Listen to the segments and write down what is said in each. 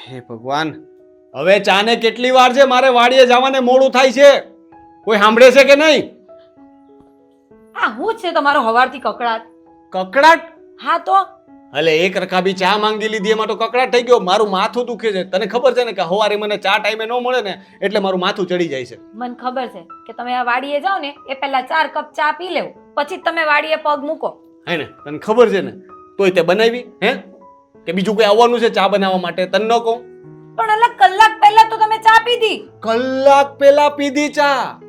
હે ભગવાન, હવે ચાને કેટલી વાર છે? મારે વાડીએ જવાને મોડું થાય છે. કોઈ સાંભળે છે કે નહીં? આ હું છે તમારો હવારથી કકડાટ? કકડાટ? હા તો અલે એક રકાબી ચા માંગી લીધી એમાં તો કકડાટ થઈ ગયો. મારું માથું દુખે છે. તને ખબર છે ને કે સવારે મને ચા ટાઈમે ન મળે ને એટલે મારું માથું ચડી જાય છે. મને ખબર છે કે તમે આ વાડીએ જાઓ ને એ પહેલા 4 કપ ચા પી લેવો, પછી જ તમે વાડીએ પગ મૂકો. હે ને? તને ખબર છે ને? તોય તે બનાવી હે કે બીજું કોઈ આવવાનું છે ચા બનાવવા માટે? તને ન કહું? પણ અલગ કલાક પહેલા તો તમે ચા પીધી. કલાક પહેલા પીધી ચા.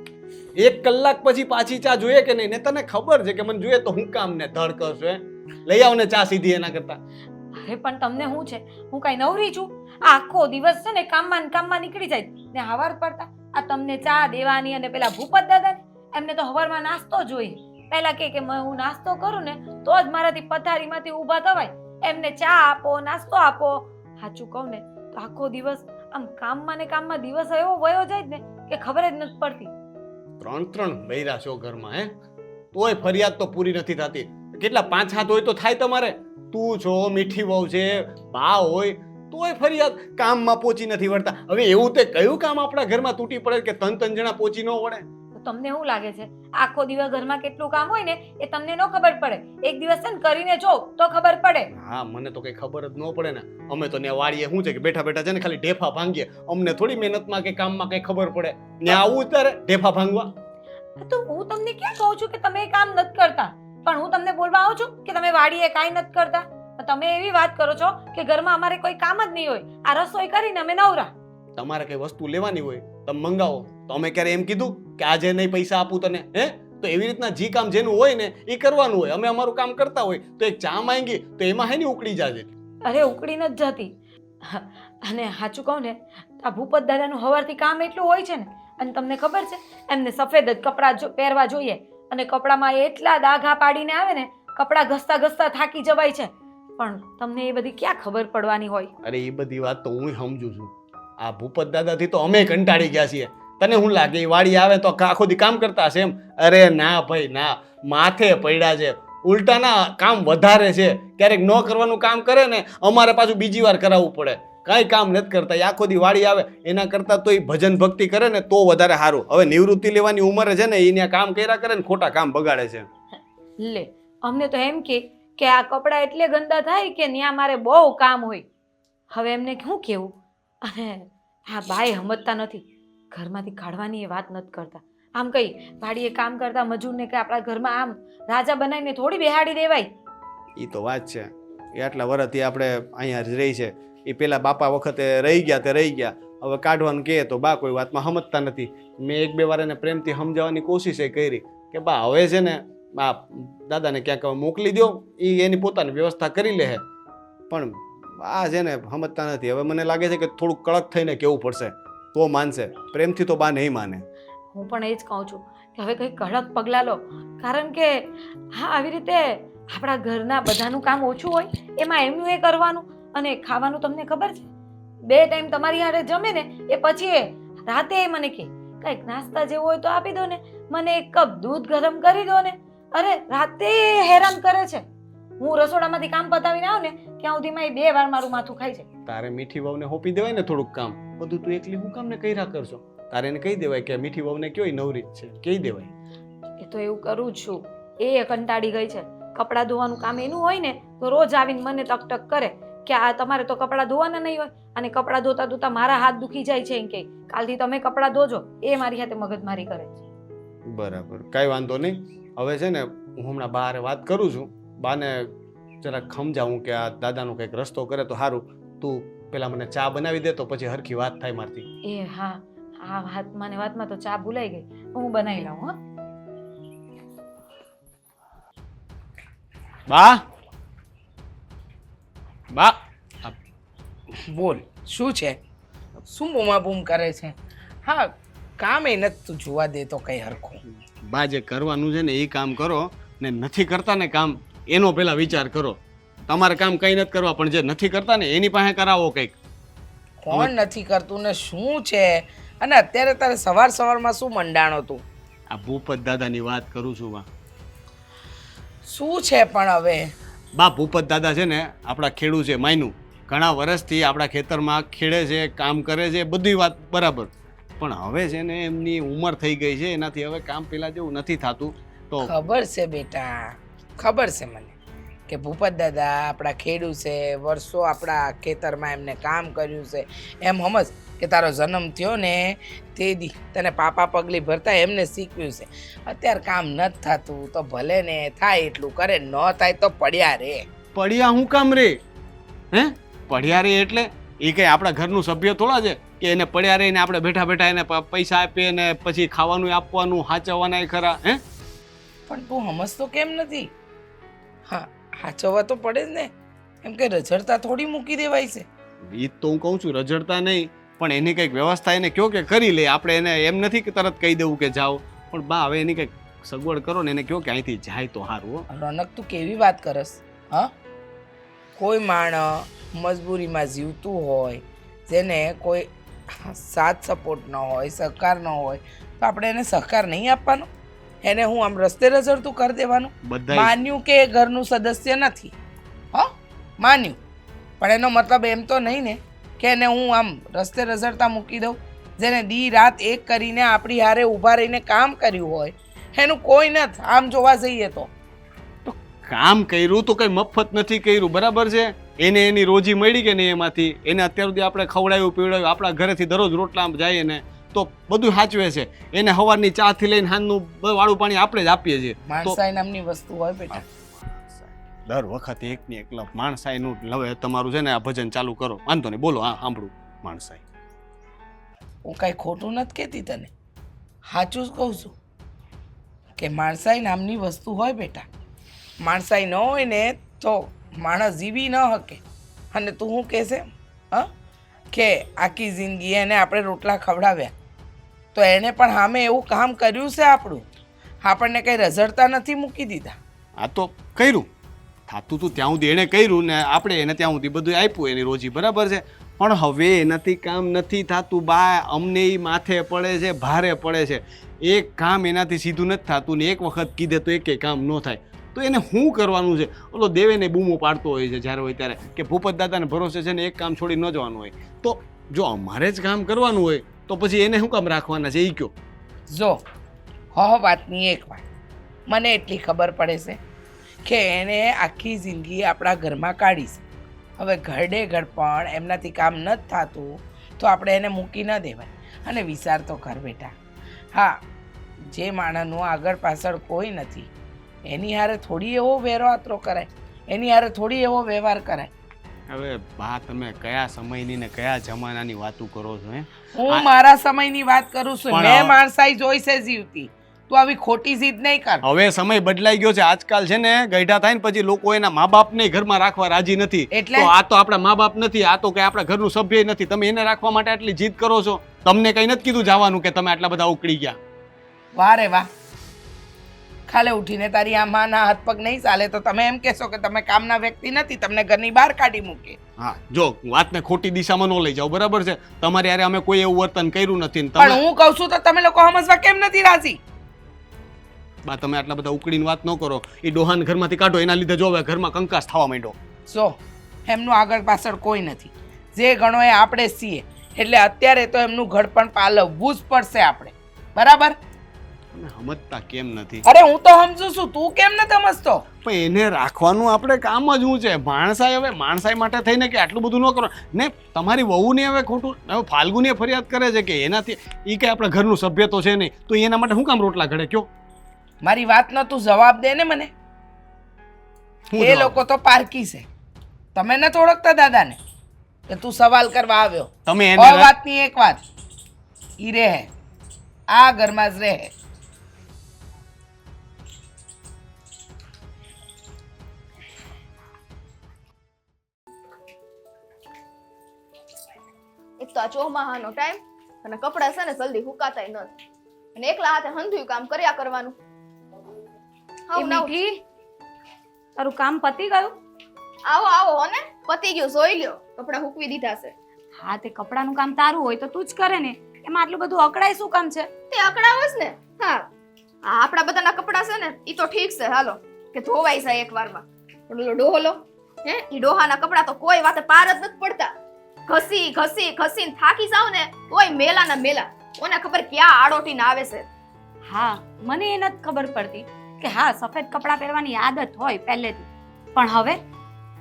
1 કલાક પછી પાછી ચા જોઈએ કે નહીં? ને તને ખબર છે કે મને જોઈએ તો હું કામ ને ધડ કરશો? લઈ આવ ને ચા સીધી એના કરતા. અરે પણ તમને શું છે, હું કઈ નવરી છું? આ આખો દિવસ છે ને કામમાં ને કામમાં નીકળી જાય ને હવાર પડતા આ તમને ચા દેવાની અને પેલા ભૂપત દાદા એમને તો હવારમાં નાસ્તો જોઈએ. પહેલા કે હું નાસ્તો કરું ને તો જ મારાથી પથારીમાંથી ઊભા થવાય. એમને ચા આપો, નાસ્તો આપો. સાચું કહું ને તો આખો દિવસ આમ કામમાં ને કામમાં દિવસ એવો વયો જાય ને કે ખબર જ નથી પડતી. 3 બૈરા છો ઘરમાં હે? તોય ફરિયાદ તો પૂરી નથી થતી. કેટલા 5-7 હોય તો થાય તમારે? તું છો, મીઠી વહુ છે, બા હોય તોય ફરિયાદ. કામમાં પહોંચી નથી વળતા. હવે એવું તે કયું કામ આપણા ઘરમાં તૂટી પડે કે 3 જણા પહોંચી ન વળે? તો તમને શું લાગે છે આખો દિવસ ઘરમાં કેટલું કામ હોય ને એ તમને ન ખબર પડે? એક દિવસ છે ને કરીને જો તો ખબર પડે. હા, મને તો કઈ ખબર જ ન પડે ને. અમે તો ત્યાં વાડીએ શું છે કે બેઠા બેઠા છે ને ખાલી ઢેફા ભાંગીએ. અમને થોડી મહેનતમાં કે કામમાં કઈ ખબર પડે. ત્યાં આવું ત્યારે ઢેફા ભાંગવા. તો હું તમને ક્યાં કહું છું કે તમે કામ નથી કરતા, પણ હું તમને બોલવા આવું છું કે તમે વાડીએ કાંઈ નથી કરતા. તમે એવી વાત કરો છો કે ઘરમાં અમારે કોઈ કામ જ નહીં હોય, આ રસોઈ કરીને અમે નવરા. તમારે કઈ વસ્તુ લેવાની હોય તમે મંગાવો. તો અમે ક્યારે એમ કીધું કે આજે નહીં પૈસા આપું તને? હે? તો એવી રીતના જે કામ જેનું હોય ને એ કરવાનું હોય. અમે અમારું કામ કરતા હોય તો એક ચા માંગી તો એમાં હે ને ઉકળી જાજે. અરે ઉકળી નથી જતી. અને સાચું કહું ને આ ભૂપત દાદાનું હવારથી કામ એટલું હોય છે ને, અને તમને ખબર છે એમને સફેદ જ કપડાં પહેરવા જોઈએ અને કપડામાં એટલા દાગા પાડીને આવે ને કપડાં ઘસતા ઘસતા થાકી જવાય છે. પણ તમને એ બધી ક્યાં ખબર પડવાની હોય? અરે એ બધી વાત તો હું સમજુ છું. આ ભૂપત દાદાથી તો અમે કંટાળી ગયા છીએ. તને શું લાગે એ વાડી આવે તો આખો દી કામ કરતા હશે એમ? અરે ના ભાઈ ના, માથે પડ્યા છે. ઉલટાના કામ વધારે છે. ક્યારેક ન કરવાનું કામ કરે ને અમારે પાછું બીજી વાર કરાવવું પડે. કાંઈ કામ નથી કરતા. એ આખો દી વાડી આવે એના કરતાં તો એ ભજન ભક્તિ કરે ને તો વધારે સારું. હવે નિવૃત્તિ લેવાની ઉંમરે છે ને એને કામ કર્યા કરે ને ખોટા કામ બગાડે છે. લે અમને તો એમ કે આ કપડાં એટલે ગંદા થાય કે ત્યાં મારે બહુ કામ હોય. હવે એમને શું કેવું? અને હા બાય સમજતા નથી. ઘરમાંથી કાઢવાની એ વાત નથી કરતા. આમ કઈ વાડીએ કામ કરતા મજૂરને કે આપણા ઘરમાં આમ રાજા બનાવીને થોડી બેહાડી દેવાય. એ તો વાત છે. એ આટલા વર્ષથી આપણે અહીંયા જ રહી છે. એ પેલા બાપા વખતે રહી ગયા તે રહી ગયા. હવે કાઢવાનું કહે તો બા કોઈ વાતમાં સમજતા નથી. મેં 1-2 વાર એને પ્રેમથી સમજાવવાની કોશિશ કરી કે બા હવે છે ને આ દાદાને ક્યાંક મોકલી દો, એ એની પોતાની વ્યવસ્થા કરી લે. પણ આ છે ને સમજતા નથી. હવે મને લાગે છે કે થોડુંક કડક થઈને કહેવું પડશે તો માનશે. પ્રેમથી તો બા નહીં માને. હું પણ એ જ કહું છું કે હવે કંઈ કડક પગલાં લો. કારણ કે હા આવી રીતે આપણા ઘરના બધાનું કામ ઓછું હોય એમાં એમનું એ કરવાનું. અને ખાવાનું તમને ખબર છે 2 ટાઈમ તમારી હારે જમે ને એ પછી રાતે મને કે કંઈક નાસ્તા જેવું હોય તો આપી દો ને, મને 1 કપ દૂધ ગરમ કરી દો ને. અરે રાતે હેરાન કરે છે. હું રસોડામાંથી કામ પતાવીને આવું ને ત્યાં સુધીમાં એ 2 વાર મારું માથું ખાય છે. તારે મીઠી વહુને હોપી દેવાય ને થોડુંક કામ. બધું તું એકલી હું કામ ને કર્યા કરશો? તારે એને કહી દેવાય કે મીઠી વહુને કયો નવરી જ છે, કહી દેવાય. એ તો એવું કરું જ છું. એ કંટાળી ગઈ છે. કપડાં ધોવાનું કામ એનું હોય ને તો રોજ આવીને મને ટક કરે કે આ તમારે તો કપડાં ધોવાના નહીં હોય, અને કપડાં ધોતા ધોતા મારા હાથ દુખી જાય છે એમ કે કાલથી તમે કપડાં ધોજો. એ મારી સાથે મગજમારી કરે છે. બરાબર, કાંઈ વાંધો નહીં. હવે છે ને હું હમણાં બહાર વાત કરું છું. બાને જરાક સમજાવું કે આ દાદાનો કંઈક રસ્તો કરે તો સારું. તું પેલા મને ચા બનાવી દે તો પછી હરખી વાત થાય મારથી. એ હા આ વાતમાં તો ચા ભૂલાઈ ગઈ. હું બનાવી લઉં. હા બા બા બોલ શું છે? શું બૂમા બૂમ કરે છે? હા કામ એ નથી જોવા દેતો કઈ હરખું. બા જે કરવાનું છે ને એ કામ કરો ને નથી કરતા ને કામ એનો પેલા વિચાર કરો. તમારે કામ કઈ નથી કરવા પણ જે નથી કરતા ને એની પાસે કરાવો કંઈક. કોણ નથી કરતું ને શું છે? અને અત્યારે તારે સવારમાં શું મંડાણો તું? આ ભૂપત દાદાની વાત કરું છું બા. શું છે પણ હવે? બા ભૂપત દાદા છે ને આપણા ખેડૂત છે માયનું, ઘણા વર્ષથી આપણા ખેતરમાં ખેડે છે, કામ કરે છે, બધી વાત બરાબર. પણ હવે છે ને એમની ઉંમર થઈ ગઈ છે, એનાથી હવે કામ પેલા જેવું નથી થતું. તો ખબર છે બેટા, ખબર છે મને કે ભૂપત દાદા આપણા ખેડૂત છે, વર્ષો આપણા ખેતરમાં એમને કામ કર્યું છે. એમ સમજ કે તારો જન્મ થયો ને તે દી તને પાપા પગલી ભરતા એમને શીખવ્યું છે. અત્યારે કામ નથી થતું તો ભલે ને થાય એટલું કરે, ન થાય તો પડ્યા રે. પડ્યા હું કામ રે? હે પડ્યા રે એટલે એ કઈ આપણા ઘરનું સભ્ય થોડા છે કે એને પડ્યા રહીને આપણે બેઠા બેઠા એને પૈસા આપીએ ને પછી ખાવાનું આપવાનું, સાચવવાના ખરા? હે પણ તું સમજતો કેમ નથી? હા, સાચવવા તો પડે જ ને. એમ કે રઝળતા થોડી મૂકી દેવાય છે. એ તો હું કહું છું, રજડતા નહીં, પણ એની કંઈક વ્યવસ્થા એને કયો કે કરી લે. આપણે એને એમ નથી કે તરત કહી દેવું કે જાઓ, પણ બા હવે એની કંઈક સગવડ કરો ને એને કયો કે અહીંથી જાય તો સારું. રોનક તું કેવી વાત કરસ? હા, કોઈ માણસ મજબૂરીમાં જીવતું હોય, જેને કોઈ સાથ સપોર્ટ ન હોય, સહકાર ન હોય, તો આપણે એને સહકાર નહીં આપવાનો? એને હું આમ રસ્તે રઝળતું કરી દેવાનું? બધા માન્યું કે એ ઘરનું સદસ્ય નથી, હા માન્યું, પણ એનો મતલબ એમ તો નહીં ને કે એને હું આમ રસ્તે રઝળતા મૂકી દઉં. જેને દી રાત એક કરીને આપણી હારે ઊભા રહીને કામ કર્યું હોય એનું કોઈ નથી. આમ જોવા જઈએ તો કામ કર્યું તો કઈ મફત નથી કર્યું, બરાબર છે? એને એની રોજી મળી કે નહીં એમાંથી? એને અત્યાર સુધી આપણે ખવડાવ્યું પીવડાવ્યું, આપણા ઘરેથી દરરોજ રોટલા જઈએ ને તો બધું સાચવે છે. એને સવારની ચા થી લઈને સાંજનું વાળું પાણી આપણે જ આપીએ છીએ. માણસાઈ નામની વસ્તુ હોય બેટા. દર વખતે એકની એક માણસાઈનું લવે. તમારું છે ને આ ભજન ચાલુ કરો, વાંધો નહીં, બોલો. હા સાંભળું. માણસાઈ હું કાંઈ ખોટું નથી કહેતી તને, સાચું જ કહું છું કે માણસાઈ નામની વસ્તુ હોય બેટા. માણસાઈ ન હોય ને તો માણસ જીવી ન શકે. અને તું શું કહેશે હા કે આખી જિંદગી એને આપણે રોટલા ખવડાવ્યા, તો એને પણ સામે એવું કામ કર્યું છે આપણું, આપણને કંઈ રઝળતા નથી મૂકી દીધા. આ તો કર્યું, થાતું તું ત્યાં સુધી એણે કર્યું ને આપણે એને ત્યાં સુધી બધું આપ્યું એની રોજી, બરાબર છે? પણ હવે એનાથી કામ નથી થતું બા. અમને એ માથે પડે છે, ભારે પડે છે. એક કામ એનાથી સીધું નથી થતું ને એક વખત કીધે તો એકે કામ ન થાય. તો એને શું કરવાનું છે? ઓલો દેવેને બૂમો પાડતો હોય છે જ્યારે હોય ત્યારે કે ભૂપત દાદાને ભરોસે છે ને એક કામ છોડી ન જવાનું હોય. તો જો અમારે જ કામ કરવાનું હોય તો પછી એને શું કામ રાખવાના છે એ કયો? જો વાતની એક વાત મને એટલી ખબર પડે છે કે એને આખી જિંદગી આપણા ઘરમાં કાઢી છે. હવે ઘરડે ઘર પણ એમનાથી કામ નથી થતું તો આપણે એને મૂકી ન દેવાય. અને વિચાર તો કર બેટા, હા જે માણસનું આગળ પાછળ કોઈ નથી એની હારે થોડી એવો વેરો આતરો કરાય, એની હારે થોડી એવો વ્યવહાર કરાય. હવે બા તમે કયા સમયની ને કયા જમાનાની વાતો કરો છો? હું મારા સમયની વાત કરું છું. પણ મેં માણસાઈ જોઈ છે જીવતી. તું આવી ખોટી જીદ નહીં કર. હવે સમય બદલાઈ ગયો છે. આજકાલ છે ને ગઈઢા થાય ને પછી લોકો એના મા બાપને ઘરમાં રાખવા રાજી નથી. એટલે? તો આ તો આપણા મા બાપ નથી, આ તો કઈ આપણા ઘરનું સભ્ય નથી. તમે એને રાખવા માટે આટલી જીદ કરો છો. તમને કઈ નથી કીધું જવાનું કે તમે આટલા બધા ઉકળી ગયા? વાહ રે વાહ, ખાલે ઉઠીને તારી આ માના હાથ પગ નહીં ચાલે તો તમે એમ કહેશો કે તમે કામના વ્યક્તિ નથી, તમને ઘરની બહાર કાઢી મૂકે. હા જો વાતને ખોટી દિશામાં ન લઈ જાઓ, બરાબર છે? તમારે યારે અમે કોઈ એવું વર્તન કર્યું નથી ને પણ હું કહું છું તો તમે લોકો સમજવા કેમ નથી રાજી? બા તમે આટલા બધા ઉકળીને વાત ન કરો. એ ડોહાન ઘરમાંથી કાઢો, એના લીધે જો હવે ઘરમાં કંકાસ થવા માંડ્યો. જો એમનું આગળ પાછળ કોઈ નથી, જે ગણો એ આપણે છીએ. એટલે અત્યારે તો એમનું ઘર પણ પાલવવું જ પડશે આપણે, બરાબર? તમે સમજતા કેમ નથી? અરે હું તો સમજુ છું, તું કેમ નથી સમજતો? પણ એને રાખવાનું આપણે કામ જ શું છે? માણસાઈ હવે માણસાઈ માટે થઈને કે આટલું બધું ન કરો ને. તમારી વહુને હવે ખોટું, હવે ફાલ્ગુની ફરિયાદ કરે છે કે એનાથી એ કઈ આપણા ઘરનું સભ્ય તો છે નહીં, તો એના માટે શું કામ રોટલા ઘડે? કયો મારી વાતનો તું જવાબ દે ને મને. એ લોકો તો પારકી છે, તમે નથી ઓળખતા દાદાને કે તું સવાલ કરવા આવ્યો? તમે વાતની એક વાત, ઈ રહે આ ઘરમાં જ રહે. એક તો આ ચોમાહાનો ટાઈમ અને કપડા છે ને જલ્દી હુકાતાય નથી, અને એકલા હાથે હંધુય કામ કર્યા કરવાનું. એ મીઠી, તારું કામ પતી ગયું? આવો આવો હોને, પતી ગયું, જોઈ લ્યો. કપડા હુકવી દીધા છે. હા, તે કપડાનું કામ તારું હોય તો તું જ કરે ને, એમાં આટલું બધું અકળાય શું કામ છે? તે અકડાવ જ ને. હા, આ આપણા બધાના કપડા છે ને ઈ તો ઠીક છે, હાલો કે ધોવાઈ જાય એક વારમાં. પણ ઓલો ડોહલો હે ઈ ડોહાના કપડા તો કોઈ વાતે પાર જ નથી પડતા. ઘસી ઘસી ઘસીને થાકી જાવ ને તોય મેલા ના મેલા. કોને ખબર ક્યાં આડોટીને આવે છે. હા મને એ નથી ખબર પડતી કે હા સફેદ કપડાં પહેરવાની આદત હોય પહેલેથી, પણ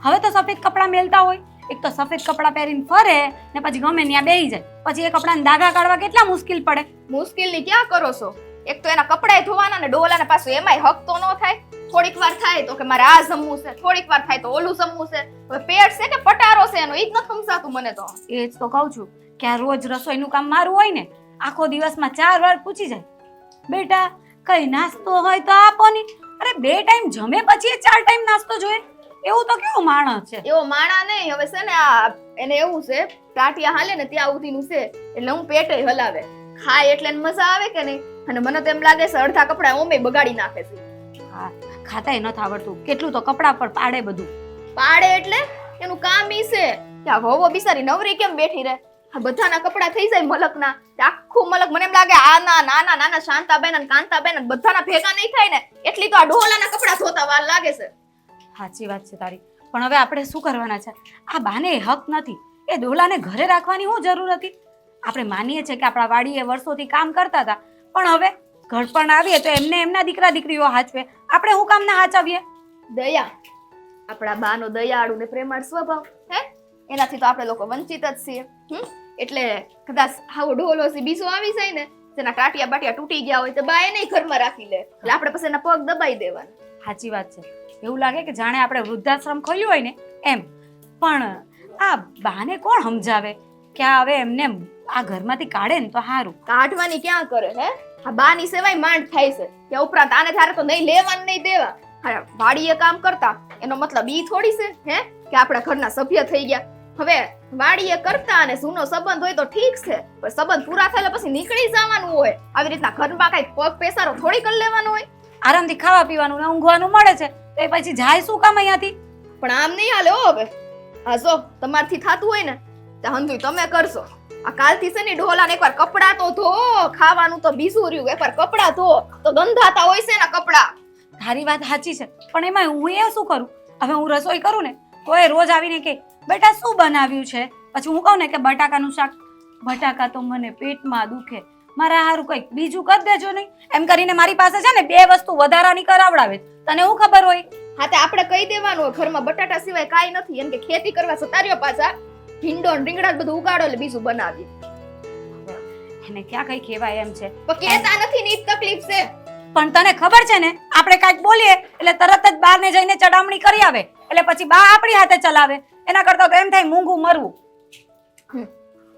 હવે તો સફેદ કપડાં મેલતા હોય. એક તો સફેદ કપડાં પહેરીને ફરે ને પછી ગમે ત્યાં બેહી જાય, પછી એ કપડાને દાગા કાઢવા કેટલા મુશ્કેલ પડે. મુશ્કેલી ક્યાં કરો છો? એક તો એના કપડાય ધોવાના ને ડોલાને પાછું એમાંય હક તો ન થાય. થોડીક વાર થાય તો કે મારે આ જમવું છે, થોડીક વાર થાય તો ઓલું જમવું છે. હવે પેટ છે કે પટારો છે એનો ઈ જ નથી સમજાતું મને તો. એ જ તો કહું છું કે આ રોજ રસોઈનું કામ મારું હોય ને, આખો દિવસમાં 4 વાર પૂછી જાય, બેટા કઈ નાસ્તો હોય તો આપો ની. અરે 2 ટાઈમ જમે પછી 4 ટાઈમ નાસ્તો જોઈએ? એવું તો કેવો માણસ છે? એવો માણા નહીં. હવે છે ને આ એને એવું છે ટાટિયા હાલે ને ત્યાં સુધીનું છે એટલે હું પેટે હલાવે. ખાય એટલે એને મજા આવે કે નહીં? અને મને તો એમ લાગે છે અડધા કપડા ઓમે બગાડી નાખે છે. હા ખાતાય નથી આવડતું, કેટલું તો કપડાં પર પાડે બધું. પાડે એટલે એનું કામ ઈ છે કે આ વહુ બિચારી નવરી કેમ બેઠી રહે? આ બધાના કપડા થઈ જાય મલકના. આખું મલક મને એમ લાગે આના નાના નાના શાંતાબેન અને કાંતાબેન અને બધાના ભેગા નહીં થાય ને એટલી તો આ ડોલાના કપડા ધોતા વાર લાગે છે. સાચી વાત છે તારી, પણ હવે આપણે શું કરવાના છે? આ બાને હક નથી, એ ડોલાને ઘરે રાખવાની શું જરૂર હતી? આપણે માનીએ છીએ કે આપણા વાડીએ વર્ષોથી કામ કરતા હતા, પણ હવે ઘડપણ આવીએ તો એમને એમના દીકરા દીકરીઓ હાચવે, આપણે શું કામ ના હાચવીએ? દયા, આપણા બાનો દયાળુ ને પ્રેમાળ સ્વભાવ હે એનાથી તો આપણે લોકો વંચિત જ છીએ. એટલે કદાચ આવો ઢોલો બીજો આવી જાય ને જેના ટાટિયા બાટિયા તૂટી ગયા હોય તો બા એને ઘરમાં રાખી લે એટલે આપણે પછી એના પગ દબાઈ દેવાના. સાચી વાત છે. એવું લાગે કે જાણે આપણે વૃદ્ધાશ્રમ ખોલ્યું હોય ને એમ. પણ આ બાને કોણ સમજાવે કે આ હવે એમને આ ઘરમાંથી કાઢે ને તો સારું? કાઢવાની ક્યાં કરે હે? આ બાની સેવાય માંડ થાય છે કે ઉપરાંત આને ત્યારે તો નહીં લેવાનું નહીં દેવા. હા વાડીએ કામ કરતા એનો મતલબ ઈ થોડી છે હે કે આપણા ઘરના સભ્ય થઈ ગયા. હવે વાડીએ કરતા અને જૂનો સંબંધ હોય તો ઠીક છે, પણ સંબંધ પૂરા થયેલા પછી નીકળી જવાનું હોય. આવી રીતના ઘરમાં કઈ પગ પેસારો થોડી કરી લેવાનો હોય. આરામથી ખાવા પીવાનું ને ઊંઘવાનું મળે છે તો એ પછી જાય શું કામ અહીંયાથી? પણ આમ નહીં હાલે હો. હવે આ જો તમારથી થાતું હોય ને તો હંધુય તમે કરશો. આ કાલથી છે ને ડોલાને એકવાર કપડા તો ધો, ખાવાનું તો બીજું રહ્યું, એકવાર કપડા ધો તો ગંધાતા હોય છે ને કપડા. તારી વાત સાચી છે, પણ એમાં હું એ શું કરું? હવે હું રસોઈ કરું ને તો એ રોજ આવીને કે બેટા શું બનાવ્યું છે? પછી હું કહું ને કે બટાકાનું શાક. બટાકા તો મને પેટમાં દુખે, મારા હારું કંઈક બીજું કરી દેજો નહીં. એમ કરીને મારી પાસે છે ને 2 વસ્તુ વધારાની કરાવડાવે. તને શું ખબર હોય? હા તે આપણે કહી દેવાનું હોય ઘરમાં બટાટા સિવાય કાંઈ નથી, એમ કે ખેતી કરવા સતાર્યો પાછા ભીંડો ને રીંગણા બધું ઉગાડો એટલે બીજું બનાવી. એને ક્યાં કઈ કહેવાય એમ છે? પણ કહેતા નથી ને ઈ જ તકલીફ છે. પણ તને ખબર છે ને આપણે કાંઈક બોલીએ એટલે તરત જ બહારને જઈને ચડામણી કરી આવે, એટલે પછી બા આપણી હાથે ચલાવે. એના કરતા તો એમ થાય મૂંગું મરવું.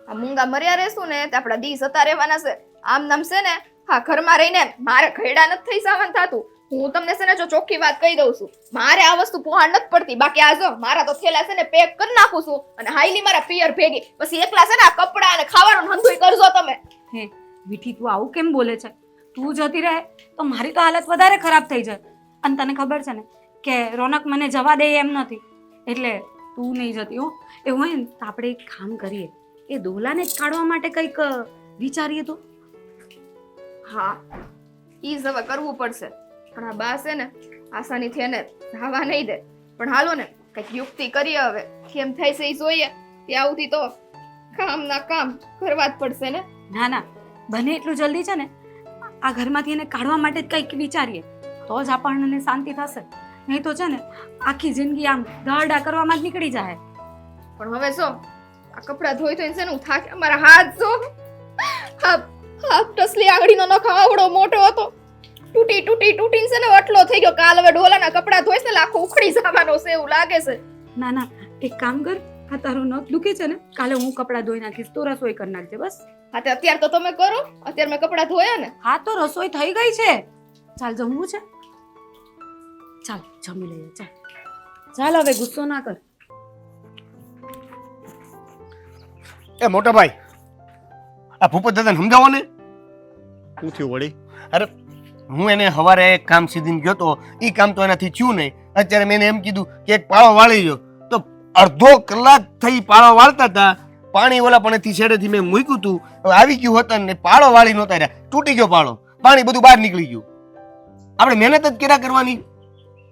આ મૂંગા મર્યા રહેશું ને તો આપણા દી જતા રહેવાના છે. આમ નામ છે ને હા ઘરમાં રહીને મારે ઘરડા નથી થઈ જવાનું થતું. હું તમને છે ને જો ચોખ્ખી વાત કહી દઉં છું, મારે આ વસ્તુ પહોંચ નથી પડતી. બાકી આ જો મારા તો થેલા છે ને પેક કરી નાખું છું અને હાઈલી મારા પિયર ભેગી. પછી એકલા છે ને આ કપડા અને ખાવાનું હંધુય કરજો તમે. હે મીઠી તું આવું કેમ બોલે છે? તું જતી રહે તો મારી તો હાલત વધારે ખરાબ થઈ જાય. અને તને ખબર છે ને કે રોનક મને જવા દે એમ નથી, એટલે તું નહીં જતી હો. એવું હોય ને તો આપણે એક કામ કરીએ, એ દોલાને જ કાઢવા માટે કંઈક વિચારીએ તો. હા ઈ જ હવે કરવું પડશે. પણ આ બા છે ને આસાનીથી એને ધાવા નહીં દે. પણ હાલો ને કંઈક યુક્તિ કરીએ હવે, કેમ થાય છે એ જોઈએ. ત્યાં સુધી તો કામ ના કામ કરવા જ પડશે ને. ના ના, બને એટલું જલ્દી છે ને આ ઘરમાંથી એને કાઢવા માટે જ કંઈક વિચારીએ તો જ આપણને શાંતિ થશે. નહીં તો છે ને આખી જિંદગી આમ દરડા કરવામાં જ નીકળી જાય. પણ હવે જો આ કપડા ધોઈ ધોઈને છે ને હું થાક મારા હાથ જો હા ટસલી આંગળીનો નખ આવડો મોટો હતો, તૂટીને છે ને વટલો થઈ ગયો. કાલ હવે ડોલાના કપડા ધોઈશ ને લાખો ઉખડી જવાનો છે એવું લાગે છે. ના ના, એક કામ કર, આ તારો નખ દુખે છે ને, કાલે હું કપડાં ધોઈ નાખીશ, તો રસોઈ કરી નાખજે બસ. હા તે અત્યારે તો તમે કરો, અત્યારે મેં કપડા ધોયા ને. હા તો રસોઈ થઈ ગઈ છે. ચાલ જમવું છે? ચાલ જમી લઈએ. ચાલ ચાલ હવે ગુસ્સો ના કર. એ મોટા ભાઈ, આ ભૂપત દાદાને સમજાવો ને. શું થયું વળી? અરે હું એને સવારે એક કામ સીધીને ગયો તો, એ કામ તો એનાથી થયું નહીં. અત્યારે મેં એને એમ કીધું કે એક પાળો વાળી લ્યો, તો અડધો કલાક થઈ પાળો વાળતા હતા. પાણી ઓલા પણેથી છેડેથી મેં મૂક્યું હતું, હવે આવી ગયું હતા ને પાળો વાળી નહોતા રહ્યા, તૂટી ગયો પાળો, પાણી બધું બહાર નીકળી ગયું. આપણે મહેનત જ કર્યા કરવાની.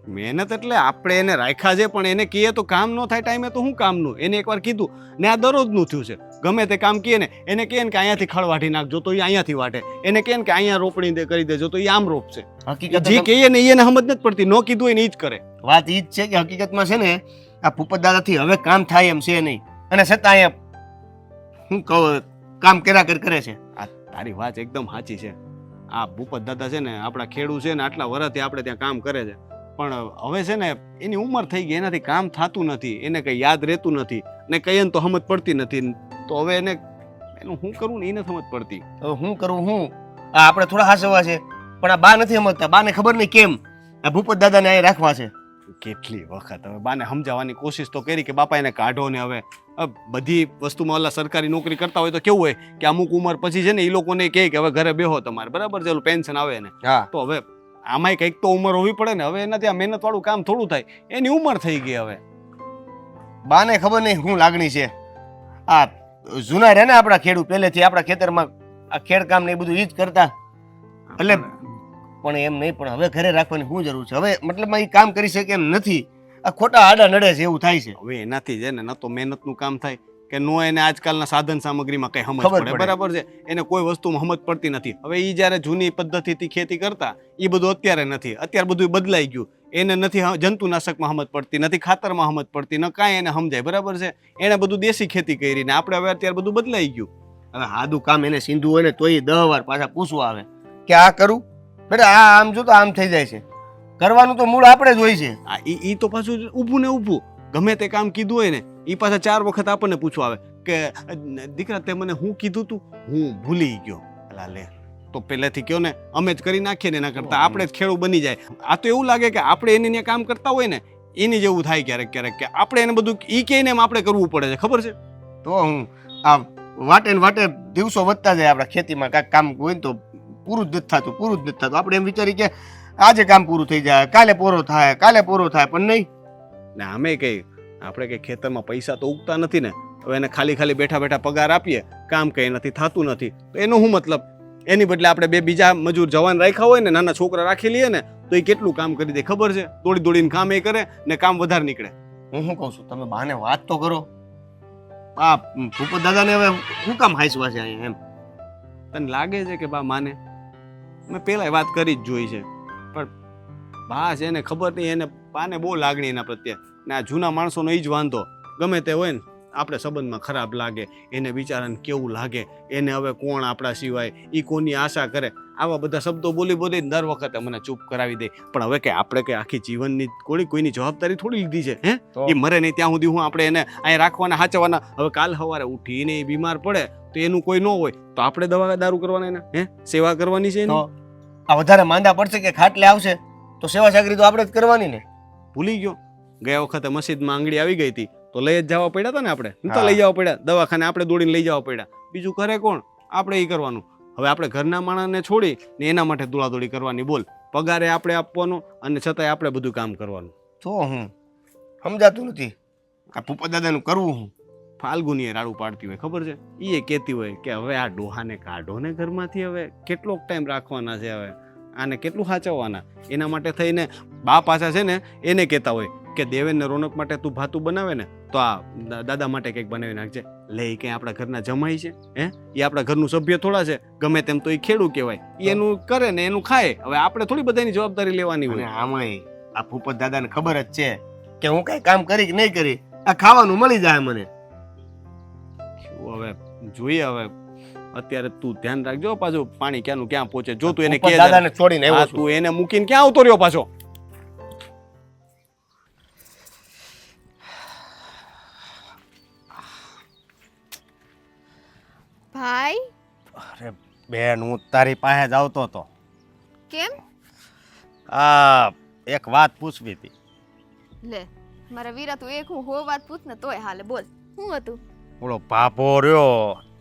મહેનત એટલે આપણે એને રાખ્યા છે, પણ એને કહીએ તો કામ ન થાય ટાઈમે તો શું કામનું? એને એકવાર કીધું ને આ દરરોજનું થયું છે. ગમે તે કામ કહે ને એને કહે ને કે અહીંયાથી ખળ વાઢી નાખજો તો એ અહીંયાથી વાટે, એને કહે ને કે અહીંયા રોપણી કરી દેજો તો એ આમ રોપશે. હકીકત જે કહીએ ને એને સમજ નથી પડતી, ન કીધું હોય ને એ જ કરે. વાત ઈ જ છે કે હકીકતમાં છે ને આ ભૂપત દાદાથી હવે કામ થાય એમ છે નહીં, અને છતાં એ હું કહું કામ કર્યા કરે છે. આ તારી વાત એકદમ સાચી છે. આ ભૂપત દાદા છે ને આપણા ખેડૂત છે ને આટલા વર્ષથી આપણે ત્યાં કામ કરે છે, પણ હવે છે ને એની ઉંમર થઈ ગઈ, એનાથી કામ થતું નથી, એને કંઈ યાદ રહેતું નથી ને કહીએ તો સમજ પડતી નથી. તો હવે એનું શું કરવું ને એને સમજ પડતી. હવે હું કરું હું? આ આપણે થોડા હાસવા છે, પણ આ બા નથી સમજતા. બાને ખબર નહીં કેમ આ ભૂપત દાદાને અહીં રાખવા છે. કેટલી વખત હવે બાને સમજાવવાની કોશિશ તો કરી કે બાપા એને કાઢો ને. હવે બધી વસ્તુમાં ઓલા સરકારી નોકરી કરતા હોય તો કેવું હોય કે અમુક ઉંમર પછી છે ને એ લોકોને કહે કે હવે ઘરે બેહો તમારે, બરાબર છે, ઓલું પેન્શન આવે ને. હા, તો હવે આમાંય કંઈક તો ઉંમર હોવી પડે ને. હવે એનાથી આ મહેનત વાળું કામ થોડું થાય, એની ઉંમર થઈ ગઈ. હવે બાને ખબર નહીં શું લાગણી છે. આ જૂના રહે ને આપણા ખેડૂત, પહેલેથી આપણા ખેતરમાં આ ખેડકામ ને એ બધું ઈ જ કરતા, એટલે પણ એમ નહીં. પણ હવે ઘરે રાખવાની શું જરૂર છે? હવે મતલબમાં એ કામ કરી શકે એમ નથી. આ ખોટા આડા નડે છે એવું થાય છે. હવે એનાથી છે ને ન તો મહેનતનું કામ થાય કે નો એને આજકાલના સાધન સામગ્રીમાં કઈ સમજ ખબર પડે, પડે. બરાબર છે. એને કોઈ વસ્તુમાં સમજ પડતી નથી. હવે એ જ્યારે જૂની પદ્ધતિથી ખેતી કરતા એ બધું અત્યારે નથી. અત્યારે બધું બદલાઈ ગયું. એને નથી જંતુનાશકમાં સમજ પડતી, નથી ખાતરમાં સમજ પડતી, ન કાંઈ એને સમજાય, બરાબર છે. એને બધું દેશી ખેતી કરી ને આપણે હવે અત્યારે બધું બદલાઈ ગયું. હવે સાદું કામ એને સીધું હોય ને તોય 10 વાર પાછા પૂછવા આવે કે આ કરું બેટા, આ આમ જો તો આમ થઈ જાય છે. કરવાનું તો મૂળ આપણે જ હોય છે. આ ઈ તો પાછું ઊભું ને ઊભું ગમે તે કામ કીધું હોય ને એ પાછા 4 વખત આપણને પૂછવા આવે કે દીકરા તે મને હું કીધું તું, હું ભૂલી ગયો. અલા લે, તો પહેલેથી કયો ને, અમે જ કરી નાખીએ ને, એના કરતા આપણે જ ખેડૂત બની જાય. આ તો એવું લાગે કે આપણે એને ત્યાં કામ કરતા હોય ને એની જેવું થાય ક્યારેક ક્યારેક કે આપણે એને બધું ઈ કહીને એમ આપણે કરવું પડે છે, ખબર છે. તો હું આ વાટે ને વાટે દિવસો વધતા જાય આપણા ખેતીમાં. કાંઈક કામ હોય ને તો પૂરું જ નથી થતું. આપણે એમ વિચારી કે આજે કામ પૂરું થઈ જાય, કાલે પૂરો થાય, પણ નહીં. ને અમે કઈ આપણે કઈ ખેતરમાં પૈસા તો ઉગતા નથી ને. હવે એને ખાલી બેઠા બેઠા પગાર આપીએ, કામ કઈ નથી થતું નથી, તો એનો શું મતલબ? એની બદલે આપણે 2 બીજા મજૂર જવાન રાખ્યા હોય ને, નાના છોકરા રાખી લઈએ ને, તો એ કેટલું કામ કરી દે ખબર છે. દોડીને કામ એ કરે ને કામ વધારે નીકળે. હું શું કહું છું, તમે બાને વાત તો કરો. આ ભૂપત દાદાને હવે શું કામ હાંસવા છે અહીંયા એમ? તને લાગે છે કે બા માને? મેં પહેલા વાત કરી જ જોઈ છે, પણ બા છે એને ખબર નહીં, એને બાને બહુ લાગણી એના પ્રત્યે. ને આ જૂના માણસોનો એ જ વાંધો, ગમે તે હોય ને આપણે સંબંધમાં ખરાબ લાગે, એને બિચારાને કેવું લાગે, એને હવે કોણ આપણા સિવાય, એ કોની આશા કરે, આવા બધા શબ્દો બોલી દર વખતે મને ચૂપ કરાવી દે. પણ હવે કે આપણે કે આખી જીવનની કોઈની જવાબદારી થોડી લીધી છે, હે? એ મરે નહીં ત્યાં સુધી હું આપણે એને અહીંયા રાખવાના, સાચવવાના. હવે કાલ સવારે ઉઠીને એ બીમાર પડે તો એનું કોઈ ન હોય તો આપણે દવા દારૂ કરવાના એને, હે? સેવા કરવાની છે એની. આ વધારે માંદા પડશે કે ખાટલે આવશે તો સેવા ચાકરી તો આપણે જ કરવાની ને. ભૂલી ગયો, ગયા વખતે મસ્જિદમાં આંગળી આવી ગઈ હતી તો લઈ જ જવા પડ્યા હતા ને આપણે, નતા લઈ જવા પડ્યા દવાખાને, આપણે દોડીને લઈ જવા પડ્યા. બીજું કરે કોણ? આપણે એ કરવાનું. હવે આપણે ઘરના માણસને છોડી ને એના માટે દોડાદોડી કરવાની. બોલ, પગારે આપણે આપવાનો અને છતાંય આપણે બધું કામ કરવાનું. તો હું સમજાતું નથી આ ભૂપત દાદાનું કરવું હું. ફાલ્ગુનીએ રાડું પાડતી હોય ખબર છે, એ કહેતી હોય કે હવે આ ડોહાને કાઢો ને ઘરમાંથી, હવે કેટલોક ટાઈમ રાખવાના છે, હવે આને કેટલું સાચવવાના. એના માટે થઈને બા પાછા છે ને એને કહેતા હોય કે દેવેન ને રોનક માટે તું ભાતું બનાવે ને તો આ દાદા માટે કંઈક બનાવી નાખજે. લે, એ કંઈ આપણા ઘરના જમાઈ છે, હે? એ આપણા ઘરનું સભ્ય થોડા છે, ગમે તેમ તો એ ખેડૂ કહેવાય, એનું કરે ને એનું ખાય. હવે આપણે થોડી બધાની જવાબદારી લેવાની અને હોય. આમાંય આ ભૂપત દાદાને ખબર જ છે કે હું કઈ કામ કરી કે નહીં કરી, આ ખાવાનું મળી જાય મને. હવે જોઈએ, હવે અત્યારે તું ધ્યાન રાખજો પાછું પાણી ક્યાંનું ક્યાં પહોંચે. જો તું એને ભૂપત દાદાને છોડીને આવ્યો છું. તું એને મૂકીને ક્યાં આવતો રહ્યો પાછો? ભાઈ અરે બેન, હું તારી પાસે જ આવતો હતો. કેમ? આ એક વાત પૂછવી હતી. લે, મારા વીરા તું એક હું હો વાત પૂછ ને તોય હાલે. બોલ, શું હતું? ઓલો ભાભો રહ્યો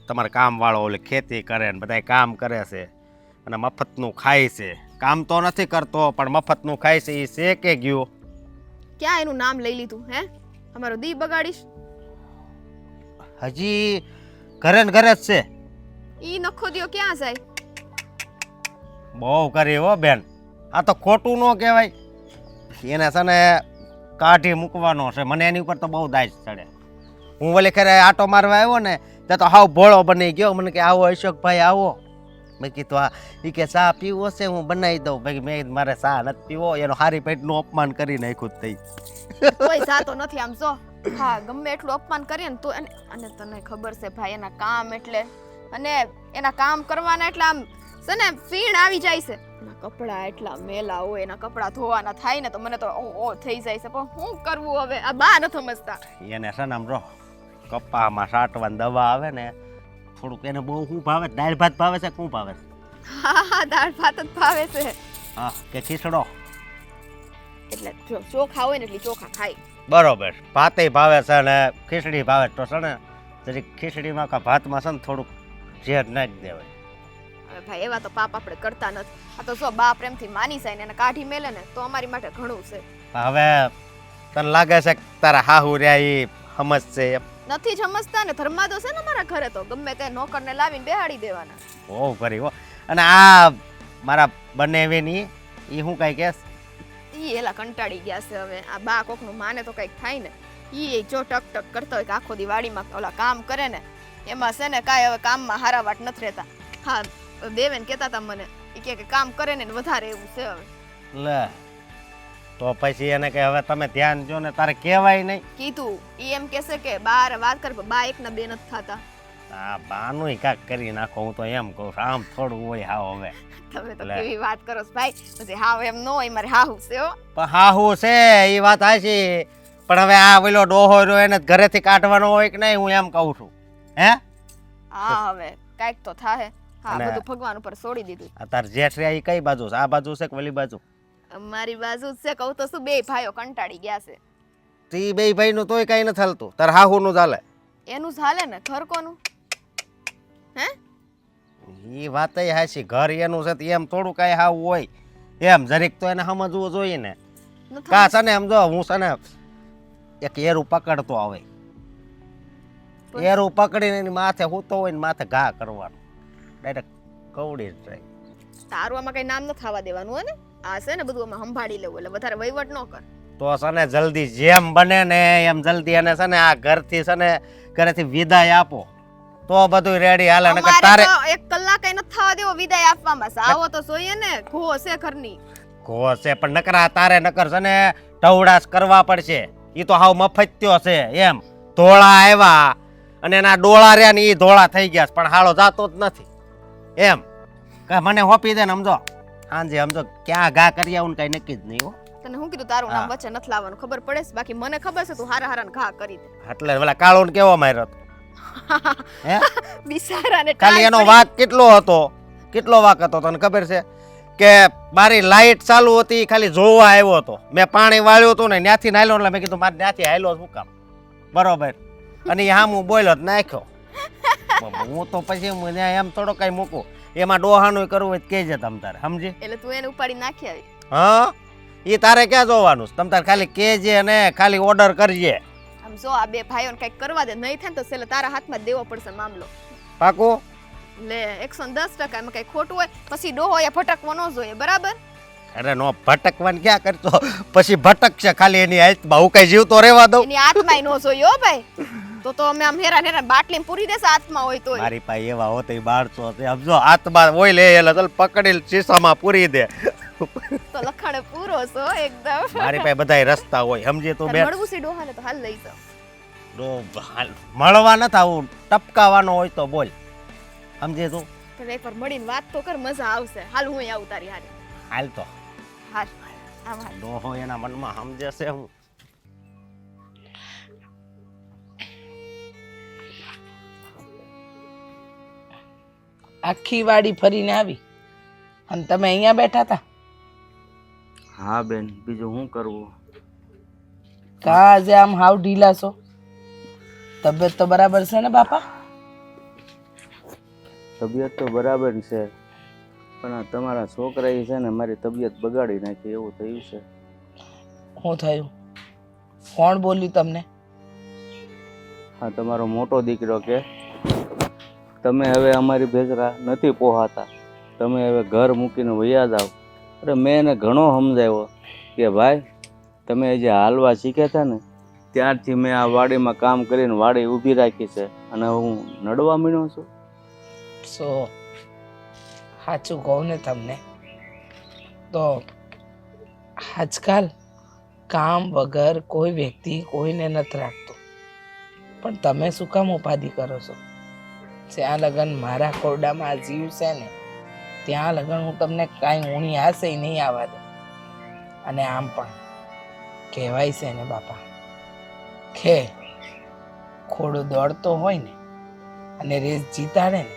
તમારે કામ વાળો, ઓલે ખેતી કરે ને બધાય કામ કરે છે અને મફતનું ખાય છે. કામ તો નથી કરતો પણ મફતનું ખાય છે. એ છે કે ગયો? ક્યાં એનું નામ લઈ લીધું? હે, અમારો દી બગાડીશ? હજી ઘરે ને ઘરે જ છે. ઈ નખો દિયો ક્યાં જાય? બહુ કરી હો બેન, આ તો ખોટું ન કહેવાય. એને છે ને કાઢી મૂકવાનો છે. મને એની ઉપર તો બહુ દાજ ચડે. હું ઓલી ખરે આટો મારવા આવ્યો ને તે તો હાવ ભોળો બની ગયો. મને કે આવો અશોકભાઈ આવો. મેં કીધું હા. એ કે ચા પીવો છે હું બનાવી દઉં. ભાઈ મેં કીધું મારે ચા નથી પીવો. એનો હારી પેટનું અપમાન કરી નાખ્યું જ થઈ. કોઈ જાતો નથી આમ જો. હા ગમે એટલું અપમાન કરીએ ને તો અને તને ખબર છે ભાઈ એના કામ એટલે અને એના કામ કરવાના એટલે આમ છે ને ફીણ આવી જાય છે. એના કપડા એટલા મેલા હોય, એના કપડા ધોવાના થાય ને તો મને તો ઓ થઈ જાય છે. પણ શું કરવું હવે? આ બા ન સમજતા. એને છે ને આમ જો કપામાં સાટવાની દવા આવે ને થોડુંક એને બહુ શું ભાવે? દાળ ભાત ભાવે છે? શું ભાવે છે? હા દાળ ભાત જ ભાવે છે. હા કે ખીચડો? એટલે જો ચોખા હોય ને એટલે ચોખા ખાય. બરોબર. ભાતે ભાવે છે ને ખીચડી ભાવે તો છે ને જરીક ખીચડીમાં કા ભાતમાં છે ને થોડુંક ઝેર નાખી દેવાય. હવે ભાઈ એવા તો પાપ આપણે કરતા નથી. આ તો જો બા પ્રેમથી માની જાય ને એને કાઢી મેલે ને તો અમારી માટે ઘણું છે. હવે તને લાગે છે કે તારા હાહુ રહ્યા ઈ સમજશે એમ? નથી સમજતા ને ધર્માદો છે ને મારા ઘરે તો ગમે તે નોકરને લાવીને બેહાડી દેવાના. બહુ કરી હો. અને આ મારા બનેવીની ઈ હું કઈ કેસ? ઈ એલા કંટાળી ગયા છે હવે. આ બા કોકનું માને તો કઈક થાય ને. ઈ જો ટક ટક કરતો હોય કે આખો દી વાડીમાં ઓલા કામ કરે ને એમાં છે ને કાંઈ હવે કામમાં હારા વાટ નથી રહેતા. હા દેવેન કહેતા હતા મને ઈ કે કામ કરે ને વધારે એવું છે હવે. લે તો પછી એને કે હવે તમે ધ્યાન જો ને તારે કહેવાય નહીં. કીધું ઈ એમ કહેશે કે બાર વાત કર પણ બા એકના બે નથી થતા. આ બાનું કાક કરી નાખો. હું તો એમ કહું છું આમ થોડું હોય હાવ. હવે તમે તો લે. કેવી વાત કરો છો ભાઈ. પછી હાવ એમ ન હોય મારે હાહુ છે હો. પણ હાહુ છે એ વાત હાચી. પણ હવે આ પેલો ડોહો રહ્યો એને ઘરેથી કાઢવાનો હોય કે નહીં હું એમ કહું છું. હે હા હવે કાઈક તો થાય. હા અને- બધું ભગવાન ઉપર છોડી દીધું. આ તાર જેઠ રહ્યા ઈ કઈ બાજુ છે? આ બાજુ છે કે ઓલી બાજુ? મારી બાજુ જ છે કહું તો શું બે ભાઈઓ કંટાળી ગયા છે. તી બે ભાઈ નું તોય કઈ નથી હાલતું. તાર હાહુ નું ચાલે? એનું જ હાલે ને ઘર કોનું? હે ઈ વાત હાચી. ઘર એનું છે તો એમ થોડું કઈ હાવ હોય એમ જરીક તો એને સમજવું જોઈએ ને. નથી કા છે ને એમ જો હું છે ને એક એરું પકડતો આવે. બસ. એરું પકડીને એની માથે હૂતો હોય ને માથે ઘા કરવાનો. ડાયરેક્ટ કવડી જ જાય. તારું આમાં કઈ નામ ન થવા દેવાનું હે ને. આ છે ને બધું આમાં સંભાળી લેવું એટલે વધારે વહીવટ ન કર. તો છે ને જલ્દી જેમ બને ને એમ જલ્દી એને છે ને આ ઘરથી છે ને ઘરેથી વિદાય આપો તો બધું રેડી હાલે. નકર અમારે તારે તો 1 કલાક નથી થવા દેવો વિદાય આપવામાં. આવો તો જોઈએ ને ઘો છે ઘરની. ઘો છે પણ નકરા તારે નકર છે ને ટવડાસ કરવા પડશે. ઈ તો હાવ મફત્યો છે એમ. ધોળા આવ્યા અને એના ડોળા રહ્યા ને ઈ ધોળા થઈ ગયા છે, પણ હાળો જાતો જ નથી એમ. કે મને હોપી દે ને સમજો સાંજે સમજો ક્યાં ઘા કરી આવું ને કઈ નક્કી જ નહીં હો. તને હું કીધું તારું નામ હા. વચ્ચે નથી લાવવાનું ખબર પડે છે. બાકી મને ખબર છે તું હારા હારા ઘા કરી દે. એટલે પેલા કાળો ને કેવો માર્યો હતો? હે બિચારાને ખાલી એનો ટાઢ વાક કેટલો વાક હતો તને ખબર છે? કે મારી લાઈટ ચાલુ હતી ખાલી જોવા આવ્યો હતો. મેં પાણી વાળ્યું હતું ને ત્યાંથી નાયલો એટલે મેં કીધું મારે ત્યાંથી હાલ્યો શું કામ? બરોબર. અને હા હું બોલ્યો જ નાખ્યો. હું તો પછી હું ત્યાં એમ થોડો કઈ મૂકું. એમાં ડોહાનું કરવું હોય તો કહેજે તમ તારે સમજી. એટલે તું એને ઉપાડી નાખી આવી. હા એ તારે ક્યાં જોવાનું છે? તમ તારે ખાલી કહેજે અને ખાલી ઓર્ડર કરજે. આમ જો આ બે ભાઈઓને કઈક કરવા દે નહીં થાય ને તો છેલ્લે તારા હાથમાં જ દેવો પડશે મામલો. પાકું? લે 110% એમાં કઈ ખોટું હોય પછી ડોહો એ ભટકવો ન જોઈએ બરાબર. અરે નો ભટકવાનું ક્યાં કરતો? પછી ભટકશે ખાલી એની હાથમાં. હું કઈ જીવતો રહેવા દઉં? એની આત્માય ન જોઈએ હો ભાઈ. તો અમે આમ હેરાન બાટલીમાં પૂરી દેશે આત્મા હોય તો. મારી પાસે એવા હોતે બાળતો છે સમજો હાથમાં હોય લે એટલે ચાલ પકડી શીશામાં પૂરી દે. તો લખાણે પૂરો છો એકદમ. મારી પાસે બધાય રસ્તા હોય સમજી તું બેન. મળવું છે ડોહાને તો હાલ લઈ જાવ. મળવા નથી આવું ટપકાવાનો હોય તો બોલ સમજે તું. પણ એકવાર મળીને વાત તો કર મજા આવશે. હાલ હું આવું તારી હારે. હાલ તો હાલ આમ હાલ. ડોહો એના મનમાં સમજે છે હું. આખી વાડી ફરીને આવી અને તમે અહીંયા બેઠા હતા. હા બેન બીજું શું કરવું? કા આજે આમ હાવ ઢીલા છો? તબિયત તો બરાબર છે ને બાપા? તબિયત તો બરાબર છે પણ આ તમારા છોકરાએ છે ને મારી તબિયત બગાડી નાખી એવું થયું છે. શું થયું? કોણ બોલ્યું તમને? હા તમારો મોટો દીકરો કે તમે હવે અમારી ભેગરા નથી પોહાતા, તમે હવે ઘર મૂકીને વયા જાઓ. અરે મેં એને ઘણો સમજાવ્યો કે ભાઈ તમે જે હાલવા શીખ્યા હતા ને ત્યારથી મેં આ વાડીમાં કામ કરીને વાડી ઊભી રાખી છે અને હું નડવા મીણ્યો છું. સો સાચું કહું ને તમને તો આજકાલ કામ વગર કોઈ વ્યક્તિ કોઈને નથી રાખતું, પણ તમે શું કામ ઉપાધિ કરો છો? જ્યાં લગન મારા ખોરડામાં આ જીવ છે ને ત્યાં લગન હું તમને કાંઈ ઊણી આશે નહીં આવવા દઉં. અને આમ પણ કહેવાય છે ને બાપા કે ઘોડો દોડતો હોય ને અને રેસ જીતાડે ને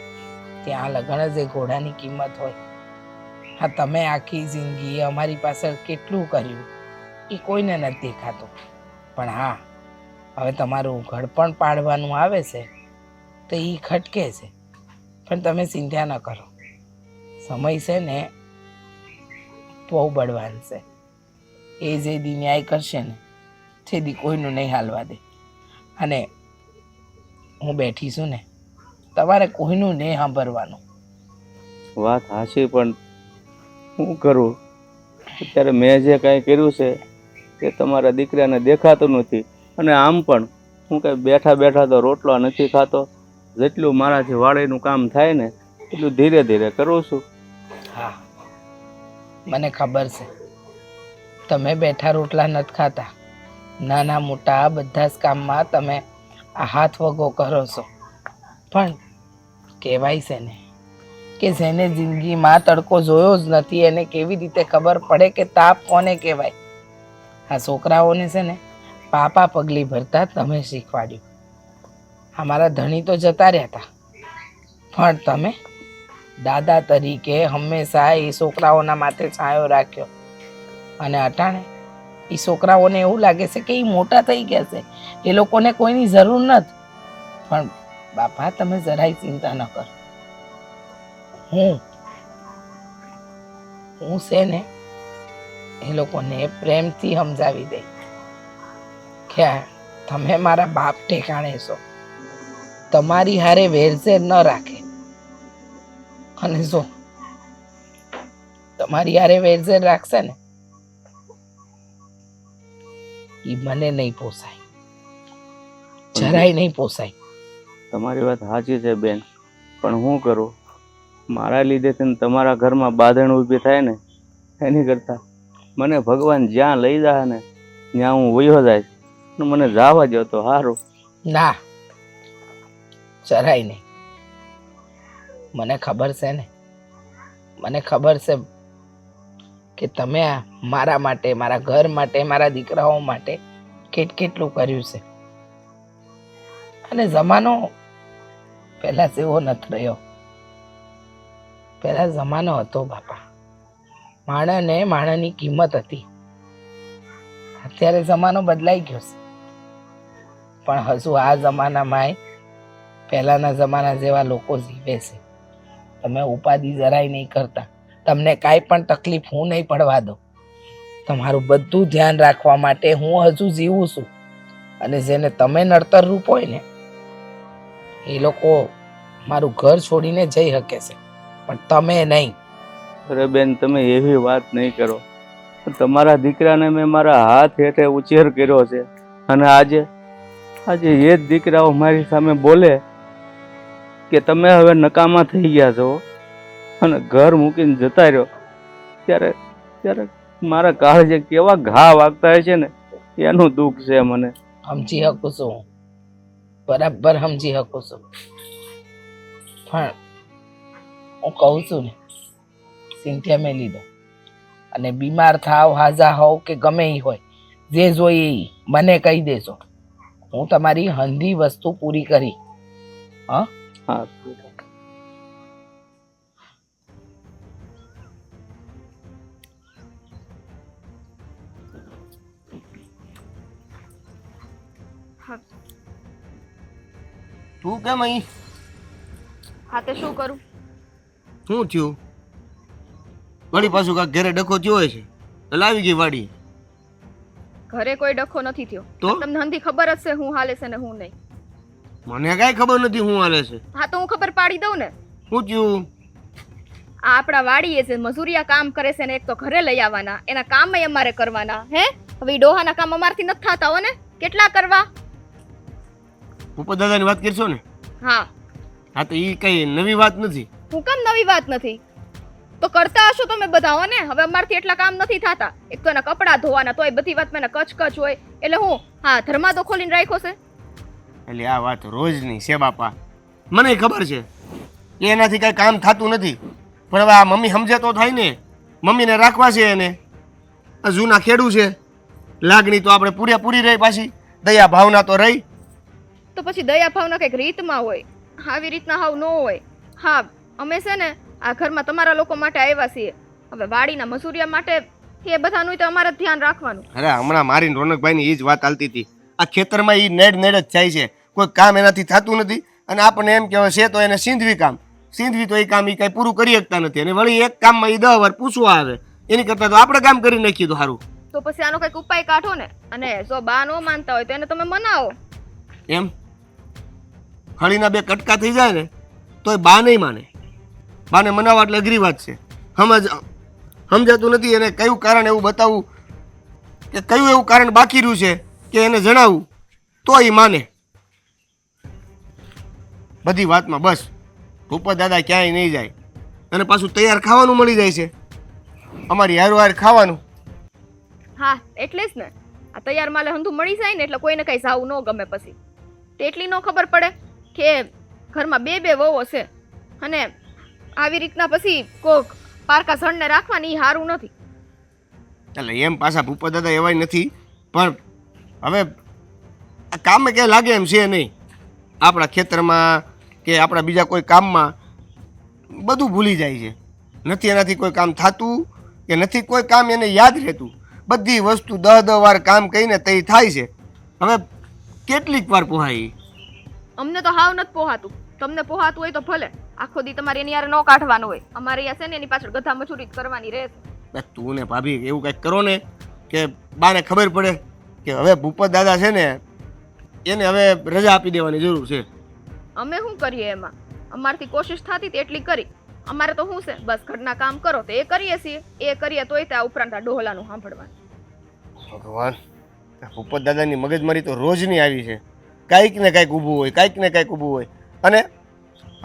ત્યાં લગન જ એ ઘોડાની કિંમત હોય. હા, તમે આખી જિંદગી અમારી પાછળ કેટલું કર્યું એ કોઈને નથી દેખાતું, પણ હા હવે તમારું ઘડપણ પાડવાનું આવે છે તો એ ખટકે છે. પણ તમે ચિંતા ન કરો, સમય છે ને બહુ બળવાન છે. એ જે દી ન્યાય કરશે ને તે દી કોઈનું નહીં હાલવા દે. અને હું બેઠી છું ને, તમારે કોઈનું નહીં સાંભળવાનું. વાત હાચી, પણ શું કરું? અત્યારે મેં જે કાંઈ કર્યું છે તે તમારા દીકરાને દેખાતું નથી. અને આમ પણ હું કાંઈ બેઠા બેઠા તો રોટલો નથી ખાતો. જેટલું મારાથી વાડીનું કામ થાય ને એટલું ધીરે ધીરે કરું છું. હા, મને ખબર છે તમે બેઠા રોટલા નથી ખાતા. નાના મોટા બધા જ કામમાં તમે આ હાથ વગો કરો છો. પણ કહેવાય છે ને કે જેને જિંદગીમાં તડકો જોયો જ નથી એને કેવી રીતે ખબર પડે કે તાપ કોને કહેવાય. આ છોકરાઓને છે ને પાપા પગલી ભરતા તમે શીખવાડ્યું. અમારા ધણી તો જતા રહ્યા હતા, પણ તમે દાદા તરીકે હંમેશા એ છોકરાઓના માથે છાંયો રાખ્યો. અને અટાણે એ છોકરાઓને એવું લાગે છે કે એ મોટા થઈ ગયા છે, એ લોકોને કોઈની જરૂર નથી. પણ બાપા તમે જરાય ચિંતા ન કરો. હું છે ને એ લોકોને પ્રેમથી સમજાવી દઈ કે તમે મારા બાપ ઠેકાણે છો, તમારી હારે વેરઝેર ન રાખે. અને જો તમારી હારે વેરઝેર રાખશે ને એ મને નહીં પોસાય, જરાય નહીં પોસાય. તમારી વાત સાચી છે બેન, પણ શું કરું? મારા લીધે તમારા ઘરમાં બાંધણ ઊભી થાય ને એની કરતાં મને ભગવાન જ્યાં લઈ જાય ને ત્યાં હું વયો જાય. મને જવા દો તો સારું. ના, જરાય નહીં. મને ખબર છે ને, મને ખબર છે કે તમે આ મારા માટે, મારા ઘર માટે, મારા દીકરાઓ માટે કેટલું કર્યું છે. અને જમાનો પહેલા જેવો નથી રહ્યો. પહેલા જમાનો હતો બાપા, માણસને માણસની કિંમત હતી. અત્યારે જમાનો બદલાઈ ગયો છે, પણ હજુ આ જમાનામાં પહેલાના જમાના જેવા લોકો જીવે છે. તમે ઉપાધિ જરાય નહીં કરતા, તમને કાંઈ પણ તકલીફ હું નહીં પડવા દઉં. તમારું બધું ધ્યાન રાખવા માટે હું હજુ જીવું છું. અને જેને તમે નડતર રૂપ હોય ને એ લોકો મારું ઘર છોડીને જઈ શકે છે, પણ તમે નહીં. અરે બેન, તમે એવી વાત નહીં કરો. તમારા દીકરાને મેં મારા હાથ હેઠે ઉછેર કર્યો છે, અને આજે એ જ દીકરાઓ મારી સામે બોલે કે તમે હવે નકામા થઈ ગયા છો અને ઘર મૂકીને જતા રહ્યો, ત્યારે મારા કાળજે કેવા ઘા વાગતા હોય છે ને એનું દુઃખ છે મને. સમજી શકું છું હું, બરાબર સમજી શકું છું. પણ હું કહું છું ને, સિંધિયા મેં લીધો અને બીમાર થાવ, હાજા હોવ કે ગમે એ હોય, જે જોઈએ એ મને કહી દેજો. હું તમારી હંધી વસ્તુ પૂરી કરી. હા હા, તું કેમ અહીં? હા તે શું કરું? શું થયું? વળી પાછું કાંઈક ઘરે ડખો થયો હોય છે તો લાવી ગઈ વાડી. ઘરે કોઈ ડખો નથી થયો. તો? તમને હંધી ખબર જ છે હું હાલે છે ને હું નહીં. મને કાંઈ ખબર નથી શું હાલે છે. હા તો હું ખબર પાડી દઉં ને. શું થયું? આ આપણા વાડીએ જે મજૂરિયા કામ કરે છે ને એક તો ઘરે લઈ આવવાના, એના કામ અમારે કરવાના. હે હવે ઈ ડોહાના કામ અમારથી નથી થતા હો ને, કેટલા કરવા? ભૂપત દાદાની વાત કરશો ને? હા, હા તો એ કઈ નવી વાત નથી. હું કેમ નવી વાત નથી? તો કરતા હશો તમે બધા હો ને. હવે અમારથી એટલા કામ નથી થતા. એક તો એના કપડાં ધોવાના, તોય બધી વાતમાં એના કચકચ હોય. એટલે હું હા ધર્માદો ખોલીને રાખ્યો છે. એટલે આ વાત રોજની છે બાપા, મને ખબર છે કે એનાથી કઈ કામ થતું નથી, પણ હવે આ મમ્મી સમજે તો થાય ને. મમ્મીને રાખવા છે એને, આ જૂના ખેડૂ છે, લાગણી તો આપણે પૂરેપૂરી રહી, પાછી દયા ભાવના તો રહી. તો પછી દયા ભાવના કંઈક રીતમાં હોય, આવી રીતના હાવ ન હોય. હા, અમે છે ને આ ઘરમાં તમારા લોકો માટે આવ્યા છીએ. હવે વાડીના મજૂરિયા માટે એ બધાનું તો અમારે જ ધ્યાન રાખવાનું. અરે હમણાં મારી ને રોનકભાઈની એ જ વાત ચાલતી હતી. આ ખેતરમાં એ નેડ નેડ જ જાય છે, કોઈ કામ એનાથી થતું નથી. અને આપણને એમ કહેવાય છે તો એને સિંધવી કામ, સિંધવી તો એ કામ એ કાંઈ પૂરું કરી શકતા નથી. અને વળી એક કામમાં એ 10 વાર પૂછવા આવે, એની કરતાં તો આપણે કામ કરી નાખીએ તો સારું. તો પછી આનો કંઈક ઉપાય કાઢો ને. અને જો બા ન માનતા હોય તો એને તમે મનાવો. એમ હળીના 2 કટકા થઈ જાય ને તોય બા નહીં માને. બાને મનાવવા એટલે અઘરી વાત છે. સમજાતું નથી એને કયું કારણ એવું બતાવવું, કે કયું એવું કારણ બાકી રહ્યું છે કે એને જણાવવું તો એ માને. બધી વાતમાં બસ ભૂપત દાદા ક્યાંય નહીં જાય, અને પાછું તૈયાર ખાવાનું મળી જાય છે, અમારી હારો હાર ખાવાનું. હા એટલે જ ને, આ તૈયાર માલે હંધું મળી જાય ને એટલે કોઈને કઈ સાવું ન ગમે. પછી તેટલી ન ખબર પડે કે ઘરમાં 2 વહુઓ છે, અને આવી રીતના પછી કોક પારકા સણને રાખવાની ઈ હારું નથી. એટલે એમ પાછા ભૂપત દાદા એવાય નથી, પણ હવે આ કામે ક્યાંય લાગે એમ છે નહીં. આપણા ખેતરમાં કે આપણા બીજા કોઈ કામમાં બધું ભૂલી જાય છે. નથી એનાથી કોઈ કામ થતું, કે નથી કોઈ કામ એને યાદ રહેતું. બધી વસ્તુ 10 વાર કામ કહીને તે થાય છે. હવે કેટલીક વાર પોહાય. અમને તો હાવ નથી પોહાતું. તમને પોહાતું હોય તો ભલે, આખો દી તમારે એની યાર ન કાઢવાનું હોય. અમારે અહીંયા છે ને એની પાછળ ગધા મજૂરી જ કરવાની રહેશે. તું ને ભાભી એવું કંઈક કરો ને કે બાને ખબર પડે કે હવે ભૂપત દાદા છે ને એને હવે રજા આપી દેવાની જરૂર છે. અમે શું કરીએ એમાં? અમારથી કોશિશ થતી હતી એટલી કરી. અમારે તો શું છે, બસ ઘરના કામ કરો તો એ કરીએ છીએ. એ કરીએ તોય ત્યાં ઉપરાંત આ ડોહલાનું સાંભળવાનું. ભગવાન, ભૂપત દાદાની મગજમારી તો રોજની આવી છે. કાંઈક ને કાંઈક ઊભું હોય, કાંઈક ને કાંઈક ઊભું હોય.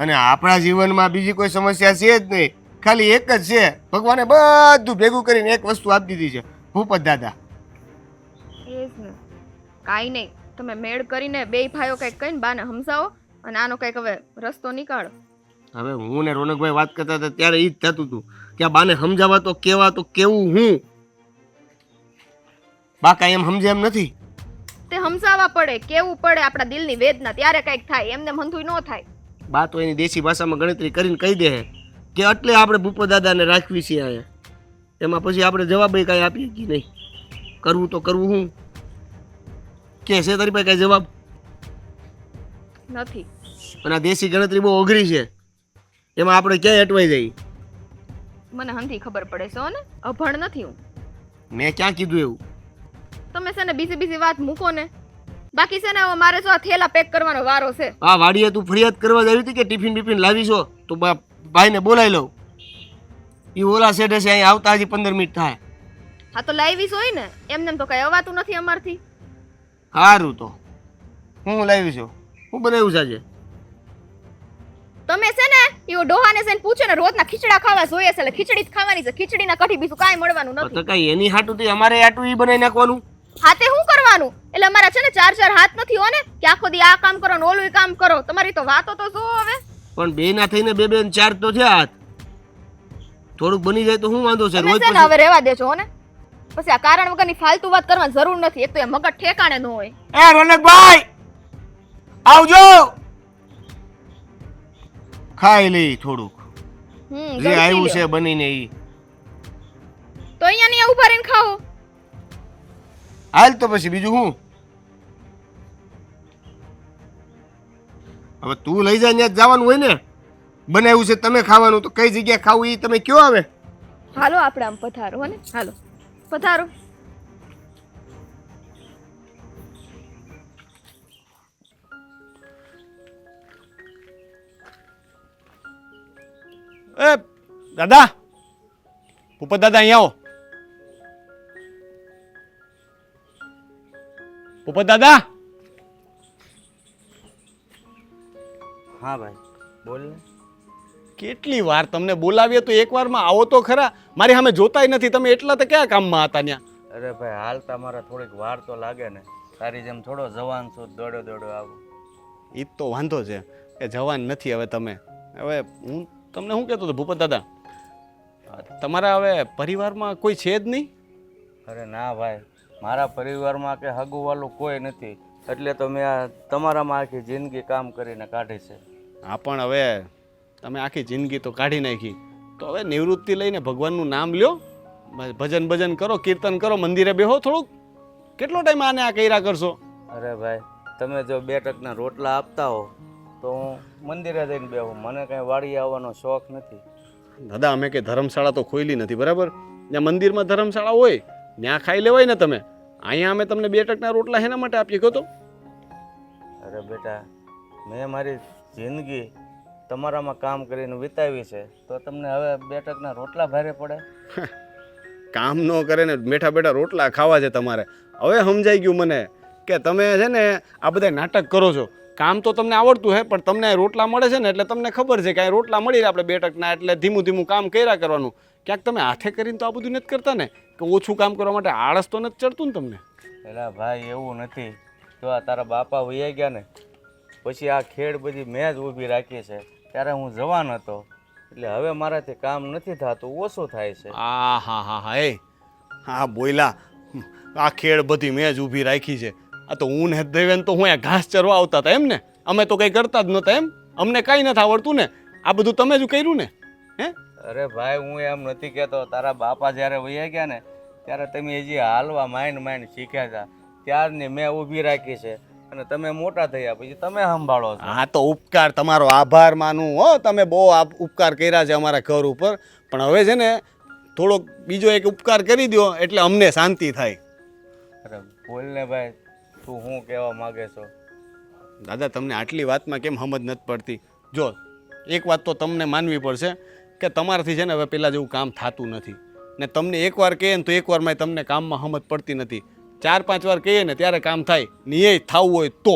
અને આપણા જીવનમાં બીજી કોઈ સમસ્યા છે જ નહીં, ખાલી એક જ છે. ભગવાને બધું ભેગું કરીને એક વસ્તુ આપી દીધી છે, ભૂપત દાદા. એ જ ને, કાંઈ નહીં. તમે મેળ કરીને 2 ભાઈઓ કંઈક કહીને બાને સમજાવો અને આનો કંઈક હવે રસ્તો નીકાળો. હવે હું ને રોનકભાઈ વાત કરતા હતા ત્યારે એ જ થતું હતું કે આ બાને સમજાવવા તો કેવા તો કેવું હું. બા કાંઈ એમ સમજે એમ નથી. તે સમજાવવા પડે, કેવું પડે આપણા દિલની વેદના, ત્યારે કંઈક થાય. એમને મનથું ન થાય. બા તો એની દેશી ભાષામાં ગણતરી કરીને કહી દે કે એટલે આપણે ભૂપત દાદાને રાખવી છીએ અહીંયા. એમાં પછી આપણે જવાબ કાંઈ આપીએ કે નહીં. કરવું તો કરવું હું કે છે તારી પાસે કાંઈ જવાબ નથી. અને આ દેશી ગણતરી બહુ અઘરી છે, એમાં આપણે ક્યાંય અટવાઈ જઈએ. મને હંધી ખબર પડે છે હો ને, અભણ નથી હું. મેં ક્યાં કીધું એવું? તમે છે ને બીજી વાત મૂકો ને. બાકી છે ને હવે મારે જો આ થેલા પેક કરવાનો વારો છે. આ વાડીએ તું ફરિયાદ કરવા જ આવી હતી કે ટિફિન બિફિન લાવી છો? તો ભાઈને બોલાવી લઉં. એ ઓલા સેડે છે અહીંયા આવતા હજી 15 મિનિટ થાય. હા તો લાવીશ હોય ને, એમને તો કઈ અવાતું નથી અમારથી. સારું, તો હું લાવી છું. હું બનાવ્યું છે આજે? તમે છે ને યો ડોહાને જઈને પૂછો ને, રોજના ખીચડા ખાવા જોઈએ છે એટલે ખીચડી જ ખાવાની છે. ખીચડીના કઢી બીજું કાંઈ મળવાનું તો નથી. કઈ એની હાટું થી અમારે હાટું ઈ બનાવી નાખવાનું. હાથે શું કરવાનું? એટલે અમારા છે ને 4 હાથ નથી હો ને કે આખો દી આ કામ કરો ને ઓલું કામ કરો. તમારી તો વાતો તો જો હવે. પણ 2 ના થઈને 2 ને 4 તો થયા હાથ. થોડુંક બની જાય તો શું વાંધો છે? તમે રોજ છે ને હવે રહેવા દેજો હો ને. પછી આ કારણ વગરની ફાલતુ વાત કરવાની જરૂર નથી. એક તો એ મગજ ઠેકાણે ન હોય. એ રોનકભાઈ આવજો, ખાઈ લઈ થોડુંક જે આવ્યું છે બનીને. ઈ તો અહીંયા ને ઉભા રહીને ખાઓ. હાલ તો પછી બીજું હું. હવે તું લઈ જાય ત્યાં જવાનું હોય ને, બનાવ્યું છે તમે ખાવાનું, તો કઈ જગ્યાએ ખાવું એ તમે કયો આવે. હાલો આપણે આમ પધારો હો ને. હાલો પધારો. એ દાદા, ભૂપત દાદા અહીંયા આવો. ભૂપત દાદા હા ભાઈ બોલ ને. કેટલી વાર તમને બોલાવીએ તો એક વારમાં આવો તો ખરા. મારી સામે જોતાય નથી. તમે એટલા તો કયા કામમાં હતા ત્યાં? અરે ભાઈ હાલતા મારા થોડીક વાર તો લાગે ને. તારી જેમ થોડો જવાન છું દોડો દોડો આવું. એ જ તો વાંધો છે કે જવાન નથી હવે તમે. હવે હું તમને શું કહેતો હતો ભૂપત દાદા, તમારા હવે પરિવારમાં કોઈ છે જ નહીં? અરે ના ભાઈ, મારા પરિવારમાં કે હગુવાલું કોઈ નથી, એટલે તો મેં આ તમારામાં આખી જિંદગી કામ કરીને કાઢી છે. હા પણ હવે તમે આખી જિંદગી તો કાઢી નાખી, તો હવે નિવૃત્તિ લઈને ભગવાનનું નામ લ્યો, ભજન ભજન કરો, કીર્તન કરો, મંદિરે બેહો થોડુંક. કેટલો ટાઈમ આને આ કર્યા કરશો? અરે ભાઈ તમે જો 2 ટકના રોટલા આપતા હો તો હું મંદિરે જઈને બેહું. મને કાંઈ વાડી આવવાનો શોખ નથી. દાદા અમે કે ધર્મશાળા તો ખોઈલી નથી, બરાબર? ત્યાં મંદિરમાં ધર્મશાળા હોય ત્યાં ખાઈ લેવાય ને તમે. અહીંયા અમે તમને 2 ટકના રોટલા શેના માટે આપીએ કહો તો? અરે બેટા, મેં મારી જિંદગી તમારામાં કામ કરીને વિતાવી છે, તો તમને હવે 2 ટકના રોટલા ભારે પડે? કામ ન કરે ને બેઠા બેઠા રોટલા ખાવા છે તમારે. હવે સમજાઈ ગયું મને કે તમે છે ને આ બધા નાટક કરો છો. કામ તો તમને આવડતું હે, પણ તમને રોટલા મળે છે ને એટલે તમને ખબર છે કે આ રોટલા મળી આપણે 2 ટકના, એટલે ધીમું ધીમું કામ કર્યા કરવાનું. ક્યાંક તમે હાથે કરીને તો આ બધું નથી કરતા ને, કે ઓછું કામ કરવા માટે આળસ તો નથી ચડતું ને તમને? એલા ભાઈ એવું નથી. જો આ તારા બાપા વહી ગયા ને પછી આ ખેડ બધી મેં જ ઊભી રાખી છે. ત્યારે હું જવાન હતો, એટલે હવે મારાથી કામ નથી થતું, ઓછું થાય છે. હા હા હા હા એ હા બોયલા, આ ખેડ બધી મેં જ ઊભી રાખી છે. આ તો હું ને દેવેન તો હું અહીંયા ઘાસ ચરવા આવતા હતા એમ ને? અમે તો કંઈ કરતા જ નહોતા એમ? અમને કાંઈ નથી આવડતું ને? આ બધું તમે જ કર્યું ને? હે? અરે ભાઈ હું એમ નથી કહેતો. તારા બાપા જ્યારે વહી ગયા ને ત્યારે તમે હજી હાલવા માંડ માંડ શીખ્યા હતા, ત્યારની મેં ઊભી રાખી છે, અને તમે મોટા થયા પછી તમે સંભાળો છો. હા તો ઉપકાર તમારો આભાર માનું હો. તમે બહુ ઉપકાર કર્યા છે અમારા ઘર ઉપર, પણ હવે છે ને થોડોક બીજો એક ઉપકાર કરી દો એટલે અમને શાંતિ થાય. અરે બોલ ને ભાઈ, તું શું કહેવા માગે છો? દાદા તમને આટલી વાતમાં કેમ સમજ નથી પડતી? જો એક વાત તો તમને માનવી પડશે કે તમારાથી છે ને હવે પહેલાં જેવું કામ થતું નથી, ને તમને એકવાર કહે ને તો એકવારમાં તમને કામમાં સમજ પડતી નથી. 4-5 વાર કહીએ ને ત્યારે કામ થાય ને, એ થવું હોય તો.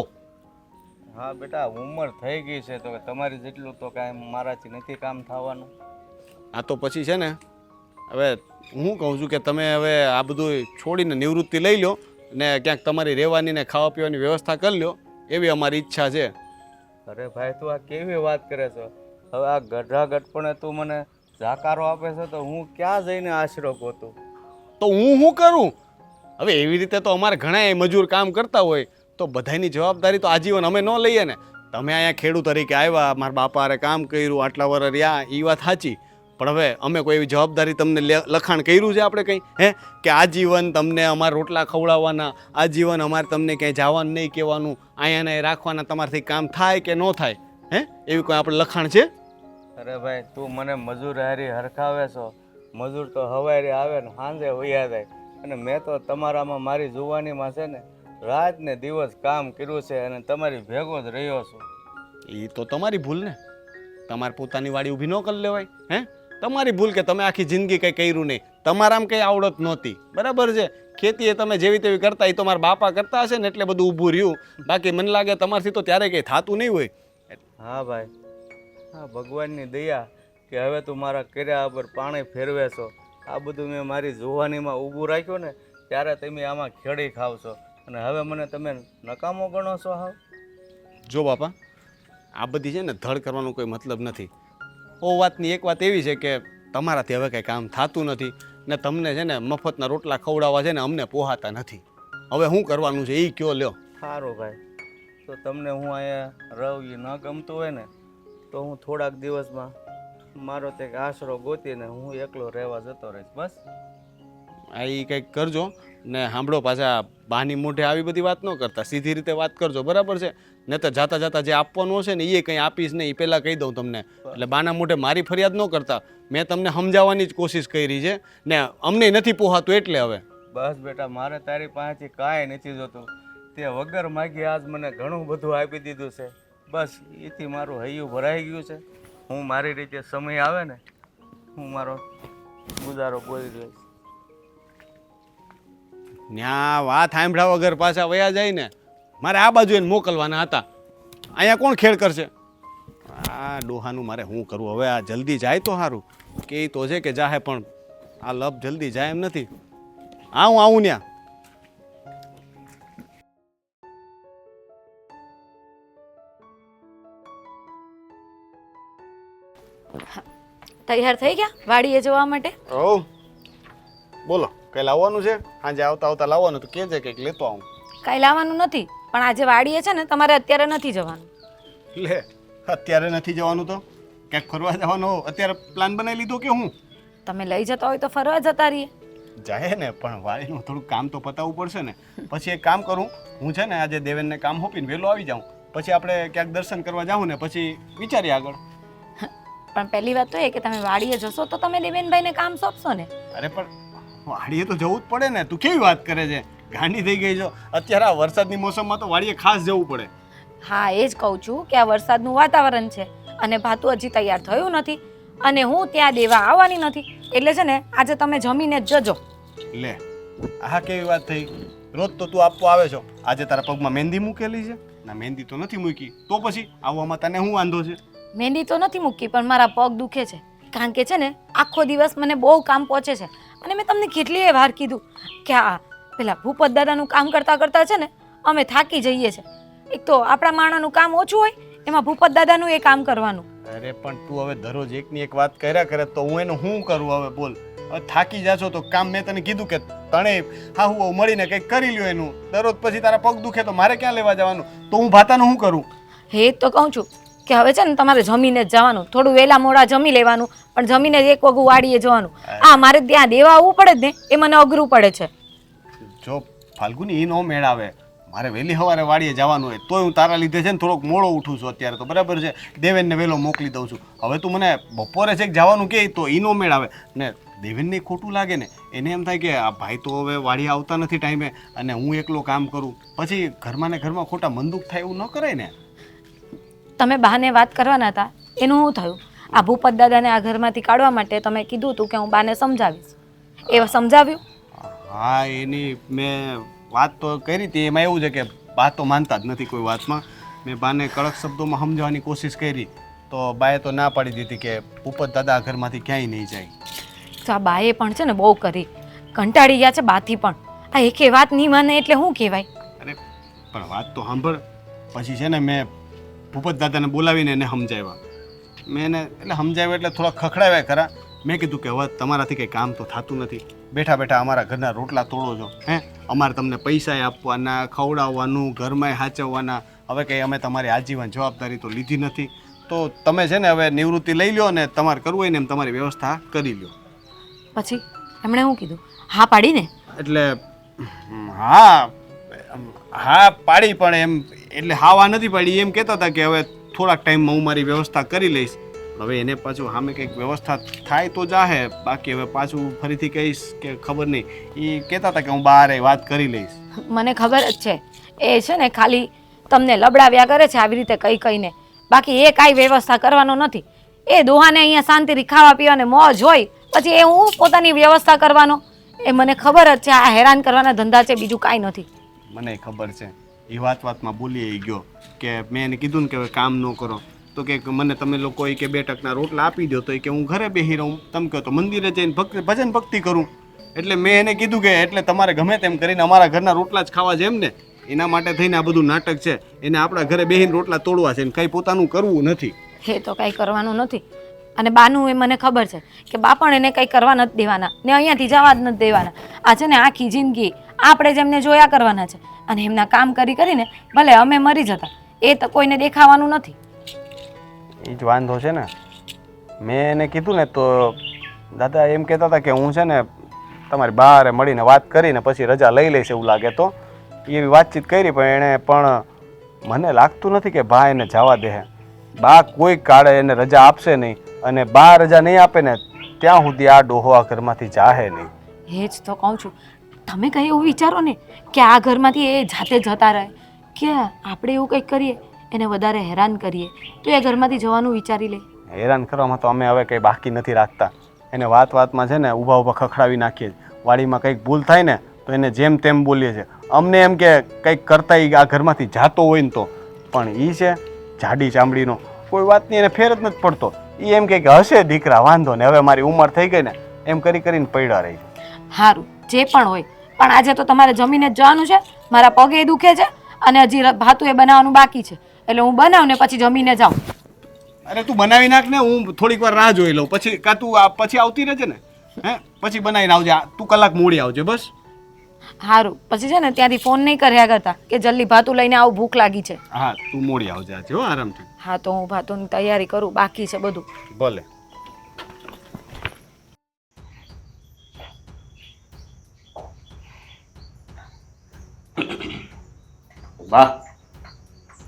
હા બેટા, ઉંમર થઈ ગઈ છે તો તમારી જેટલું તો કાંઈ મારાથી નથી કામ થવાનું. આ તો પછી છે ને હવે હું કહું છું કે તમે હવે આ બધું છોડીને નિવૃત્તિ લઈ લો ને ક્યાંક તમારી રહેવાની ને ખાવા પીવાની વ્યવસ્થા કરી લો, એવી અમારી ઈચ્છા છે. અરે ભાઈ તું આ કેવી વાત કરે છો? હવે આ ગઢા ગઢપણે તું મને જાકારો આપે છે તો હું ક્યાં જઈને આશરો ગોતું? તો હું શું કરું? હવે એવી રીતે તો અમારે ઘણા મજૂર કામ કરતા હોય, તો બધાની જવાબદારી તો આજીવન અમે ન લઈએ ને. તમે અહીંયા ખેડૂત તરીકે આવ્યા, મારા બાપાએ કામ કર્યું, આટલા વર્ષ રહ્યા, એ વાત સાચી, પણ હવે અમે કોઈ એવી જવાબદારી તમને લખાણ કર્યું છે આપણે કંઈ? હે કે આજીવન તમને અમારા રોટલા ખવડાવવાના, આજીવન અમારે તમને ક્યાંય જવાનું નહીં કહેવાનું, અહીંયા ને રાખવાના, તમારાથી કામ થાય કે ન થાય? હે એવી કોઈ આપણે લખાણ છે? અરે ભાઈ તું મને મજૂર હારી હરખાવે છો. મજૂર તો હવારે આવે ને સાંજે વયા જાય, અને મેં તો તમારામાં મારી જુવાનીમાં છે ને રાત ને દિવસ કામ કર્યું છે, અને તમારી ભેગો જ રહ્યો છું. એ તો તમારી ભૂલ ને. તમારે પોતાની વાડી ઊભી ન કરી લેવાય? હે તમારી ભૂલ કે તમે આખી જિંદગી કંઈ કર્યું નહીં, તમારામાં કંઈ આવડત નહોતી, બરાબર છે? ખેતી એ તમે જેવી તેવી કરતા, એ તો મારા બાપા કરતા હશે ને એટલે બધું ઊભું રહ્યું. બાકી મને લાગે તમારથી તો ત્યારે કંઈ થતું નહીં હોય. હા ભાઈ, હા ભગવાનની દયા કે હવે તું મારા કર્યા પર પાણી ફેરવે છો. આ બધું મેં મારી જુવાનીમાં ઊભું રાખ્યું ને ત્યારે તમે આમાં ખેડી ખાવ છો, અને હવે મને તમે નકામો ગણો છો. હાવ જો બાપા, આ બધી છે ને ધડ કરવાનો કોઈ મતલબ નથી. ઓ વાતની એક વાત એવી છે કે તમારાથી હવે કંઈ કામ થતું નથી, ને તમને છે ને મફતના રોટલા ખવડાવવા છે ને અમને પોહાતા નથી. હવે શું કરવાનું છે એ કયો લ્યો. સારું ભાઈ, તો તમને હું અહીંયા રહું એ ન ગમતું હોય ને તો હું થોડાક દિવસમાં મારો તે આશરો ગોતીને હું એકલો રહેવા જતો રહીશ. બસ આ એ કંઈક કરજો ને સાંભળો, પાછા બાની મોઢે આવી બધી વાત ન કરતા, સીધી રીતે વાત કરજો, બરાબર છે? ને તો જાતા જાતા જે આપવાનું હશે ને એ કંઈ આપીશ નહીં, એ પહેલાં કહી દઉં તમને. એટલે બાના મોઢે મારી ફરિયાદ ન કરતા. મેં તમને સમજાવવાની જ કોશિશ કરી છે ને અમને નથી પોહાતું એટલે. હવે બસ બેટા, મારે તારી પાસેથી કાંઈ નથી જોતું. તે વગર માગી આજ મને ઘણું બધું આપી દીધું છે. બસ એથી મારું હૈયું ભરાઈ ગયું છે. હું મારી રીતે સમય આવે ને હું મારો ગુજારો બોલી લઈશ. ત્યાં વાત સાંભળ્યા વગર પાછા વયા જાય ને, મારે આ બાજુ એને મોકલવાના હતા. અહીંયા કોણ ખેડ કરશે? આ ડોહાનું મારે શું કરવું હવે? આ જલ્દી જાય તો સારું. કે તો છે કે જાહે, પણ આ લપ જલ્દી જાય એમ નથી. હું આવું ત્યાં. તૈયાર થઈ ગયા વાડીએ જવા માટે? ઓ બોલો, કઈ લાવવાનું છે? સાંજે આવતા આવતા લાવવાનું તો કે છે કંઈક લેતો આવું. કાંઈ લાવવાનું નથી, પણ આજે વાડીએ છે ને તમારે અત્યારે નથી જવાનું. લે, અત્યારે નથી જવાનું તો ક્યાંક ફરવા જવાનો અત્યારે પ્લાન બનાવી લીધો કે હું? તમે લઈ જતા હોય તો ફરવા જતા રહીએ. જાય ને, પણ વાડીનું થોડુંક કામ તો પતાવવું પડશે ને. પછી એક કામ કરું, હું છે ને આજે દેવેનને કામ હોપીને વહેલો આવી જાઉં, પછી આપણે ક્યાંક દર્શન કરવા જાઉં ને પછી વિચારીએ આગળ. પણ પહેલી વાત તો એ કે તમે વાડીએ જશો તો તમે દેવેનભાઈને કામ સોંપશો ને. અરે પણ વાડીએ તો જવું જ પડે ને. તું કેવી વાત કરે છે? ગાંડી થઈ ગઈ છો. અત્યારે આ વરસાદની મોસમમાં તો વાડીએ ખાસ જવું પડે. હા, એ જ કહું છું કે આ વરસાદનું વાતાવરણ છે અને ભાતું હજી તૈયાર થયું નથી અને હું ત્યાં દેવા આવવાની નથી, એટલે છે ને આજે તમે જમીને જ જજો. લે, આ કેવી વાત થઈ? રોજ તો તું આપવા આવે છો, આજે તારા પગમાં મહેંદી મૂકેલી છે? ના, મહેંદી તો નથી મૂકી, તો પછી આવવામાં તને શું વાંધો છે? મહેંદી તો નથી મૂકી, પણ મારા પગ દુખે છે, કારણ કે છે ને આખો દિવસ મને બહુ કામ પહોંચે છે અને મેં તમને કેટલીય વાર કીધું કે આ પેલા ભૂપત દાદાનું કામ કરતાં કરતાં છે ને અમે થાકી જઈએ છીએ. એક તો આપણા માણાનું કામ ઓછું હોય, એમાં ભૂપત દાદાનું એ કામ કરવાનું. અરે પણ તું હવે દરરોજ એકની એક વાત કર્યા કરે તો હું એનું શું કરું હવે? બોલ, હવે થાકી જાશો તો કામ મેં તને કીધું કે તને હા હું મળીને કંઈક કરી લ્યો એનું. દરરોજ પછી તારા પગ દુખે તો મારે ક્યાં લેવા જવાનું? તો હું ભાતાનું શું કરું? હે તો કહું છું કે હવે છે ને તમારે જમીને જ જવાનું, થોડું વહેલા મોડા જમી લેવાનું, પણ જમીને જ એક વગું વાડીએ જવાનું. આ મારે ત્યાં દેવા આવવું પડે જ ને, એ મને અઘરું પડે છે. જો ફાલ્ગુની એ નો મેળ આવે, મારે વહેલી સવારે વાડીએ જવાનું હોય તોય હું તારા લીધે છે ને થોડોક મોડો ઉઠું છું અત્યારે તો, બરાબર છે? દેવેનને વહેલો મોકલી દઉં છું. હવે તું મને બપોરે છે જવાનું કે તો એ નો મેળ આવે ને. દેવેનને ખોટું લાગે ને, એને એમ થાય કે આ ભાઈ તો હવે વાડીએ આવતા નથી ટાઈમે અને હું એકલો કામ કરું, પછી ઘરમાં ને ઘરમાં ખોટા મનદુખ થાય એવું ન કરાય ને. તમે બાને વાત કરવાના હતા, એનું શું થયું? આ ભૂપત દાદાને આ ઘરમાંથી કાઢવા માટે તમે કીધું હતું કે હું બાને સમજાવીશ, એ સમજાવ્યું? હા, એની મેં વાત તો કરી હતી. એમાં એવું છે કે બા તો માનતા જ નથી કોઈ વાતમાં. મેં બાને કડક શબ્દોમાં સમજાવવાની કોશિશ કરી તો બાએ તો ના પાડી દીધી કે ભૂપત દાદા આ ઘરમાંથી ક્યાંય નહીં જાય. તો આ બાએ પણ છે ને બહુ કરી, કંટાળી ગયા છે બાથી પણ. આ એકે વાત નહીં માને એટલે શું કહેવાય? અરે પણ વાત તો સાંભળ. પછી છે ને મેં ભૂપત દાદાને બોલાવીને એને સમજાવ્યા. મેં એને એટલે સમજાવ્યા એટલે થોડા ખખડાવ્યા ખરા. મેં કીધું કે હવે તમારાથી કંઈ કામ તો થતું નથી, બેઠા બેઠા અમારા ઘરના રોટલા તોડો છો, હે? અમારે તમને પૈસા આપવાના, ખવડાવવાનું, ઘરમાં સાચવવાના. હવે કંઈ અમે તમારી આજીવન જવાબદારી તો લીધી નથી, તો તમે છે ને હવે નિવૃત્તિ લઈ લો ને તમારે કરવું હોય ને એમ તમારી વ્યવસ્થા કરી લો. પછી એમણે શું કીધું? હા પાડીને? એટલે હા હા પાડી, પણ એમ એટલે હાવા નથી પાડી. એમ કહેતા હતા કે હવે થોડાક ટાઈમમાં હું મારી વ્યવસ્થા કરી લઈશ. હવે એને પાછું સામે કંઈક વ્યવસ્થા થાય તો જાહે, બાકી હવે પાછું ફરીથી કહીશ કે ખબર નહીં. એ કહેતા હતા કે હું બહાર વાત કરી લઈશ. મને ખબર જ છે, એ છે ને ખાલી તમને લબડાવ્યા કરે છે આવી રીતે કઈ કહીને, બાકી એ કાંઈ વ્યવસ્થા કરવાનો નથી. એ દોહાને અહીંયા શાંતિથી ખાવા પીવાને મોજ હોય, પછી એ હું પોતાની વ્યવસ્થા કરવાનો. એ મને ખબર જ છે, આ હેરાન કરવાના ધંધા છે, બીજું કાંઈ નથી. મને ખબર છે. એ વાતમાં ભૂલી ગયો કે મેં એને કીધું ને કે હવે કામ ન કરો તો કે મને તમે લોકો કે 2 ટકના રોટલા આપી દો, તો કે હું ઘરે બેસી રહું. તમે કહો તો મંદિરે જઈને ભજન ભક્તિ કરું. એટલે મેં એને કીધું કે એટલે તમારે ગમે તેમ કરીને અમારા ઘરના રોટલા જ ખાવા છે એમ ને? એના માટે થઈને આ બધું નાટક છે. એને આપણા ઘરે બેસીને રોટલા તોડવા છે ને કંઈ પોતાનું કરવું નથી. એ તો કાંઈ કરવાનું નથી. અને બાનું એ મને ખબર છે કે બા પણ એને કંઈ કરવા નથી દેવાના ને અહીંયાથી જવા જ નથી દેવાના. આ છે ને આખી જિંદગી આપણે જ એમને જોયા કરવાના છે અને એમના કામ કરી કરીને ભલે અમે મરી જતા, એ તો કોઈને દેખાવાનું નથી. એ જ વાંધો છે ને. મેં એને કીધું ને તો દાદા એમ કહેતા હતા કે હું છે ને તમારી બહાર મળીને વાત કરીને પછી રજા લઈ લઈશ એવું લાગે તો. એવી વાતચીત કરી પણ એણે પણ મને લાગતું નથી કે બા એને જવા દે. બા કોઈ કાળે એને રજા આપશે નહીં અને બા રજા નહીં આપે ને ત્યાં સુધી આ ડોહો આ ઘરમાંથી જાહે નહીં. એ જ તો કહું છું, તમે કંઈ એવું વિચારો ને કે આ ઘરમાંથી એ જાતે જતા રહે, કે આપણે એવું કંઈક કરીએ, એને વધારે હેરાન કરીએ તો એ ઘરમાંથી જવાનું વિચારી લે. હેરાન કરવામાં તો અમે હવે કંઈ બાકી નથી રાખતા. એને વાતમાં છે ને ઊભા ખખડાવી નાખીએ. વાડીમાં કંઈક ભૂલ થાય ને તો એને જેમ તેમ બોલીએ છે. અમને એમ કે કંઈક કરતા ઈ આ ઘરમાંથી જાતો હોય ને તો, પણ એ છે જાડી ચામડીનો, કોઈ વાતની એને ફેર જ નથી પડતો. એ એમ કે હશે દીકરા, વાંધો ને, હવે મારી ઉંમર થઈ ગઈ ને એમ કરીને પડ્યા રહી. સારું જે પણ હોય, પણ આજે તો તમારે જમીને જ જવાનું છે. મારા પગે દુખે છે અને હજી ભાતું એ બનાવવાનું બાકી છે, એટલે હું બનાવું ને પછી જમીને જાઉં. અરે તું બનાવી નાખ ને, હું થોડીક વાર રાહ જોઈ લઉં, પછી કાં તું પછી આવતી રહેજે ને, હે પછી બનાવીને આવજે. તું કલાક મોડી આવજે બસ. સારું પછી છે ને ત્યાંથી ફોન નહીં કર્યા કરતા કે જલ્દી ભાતું લઈને આવું, ભૂખ લાગી છે. હા તું મોડી આવજે આજે, હો આરામથી. હા તો હું ભાતુંની તૈયારી કરું, બાકી છે બધું. ભલે. વાહ,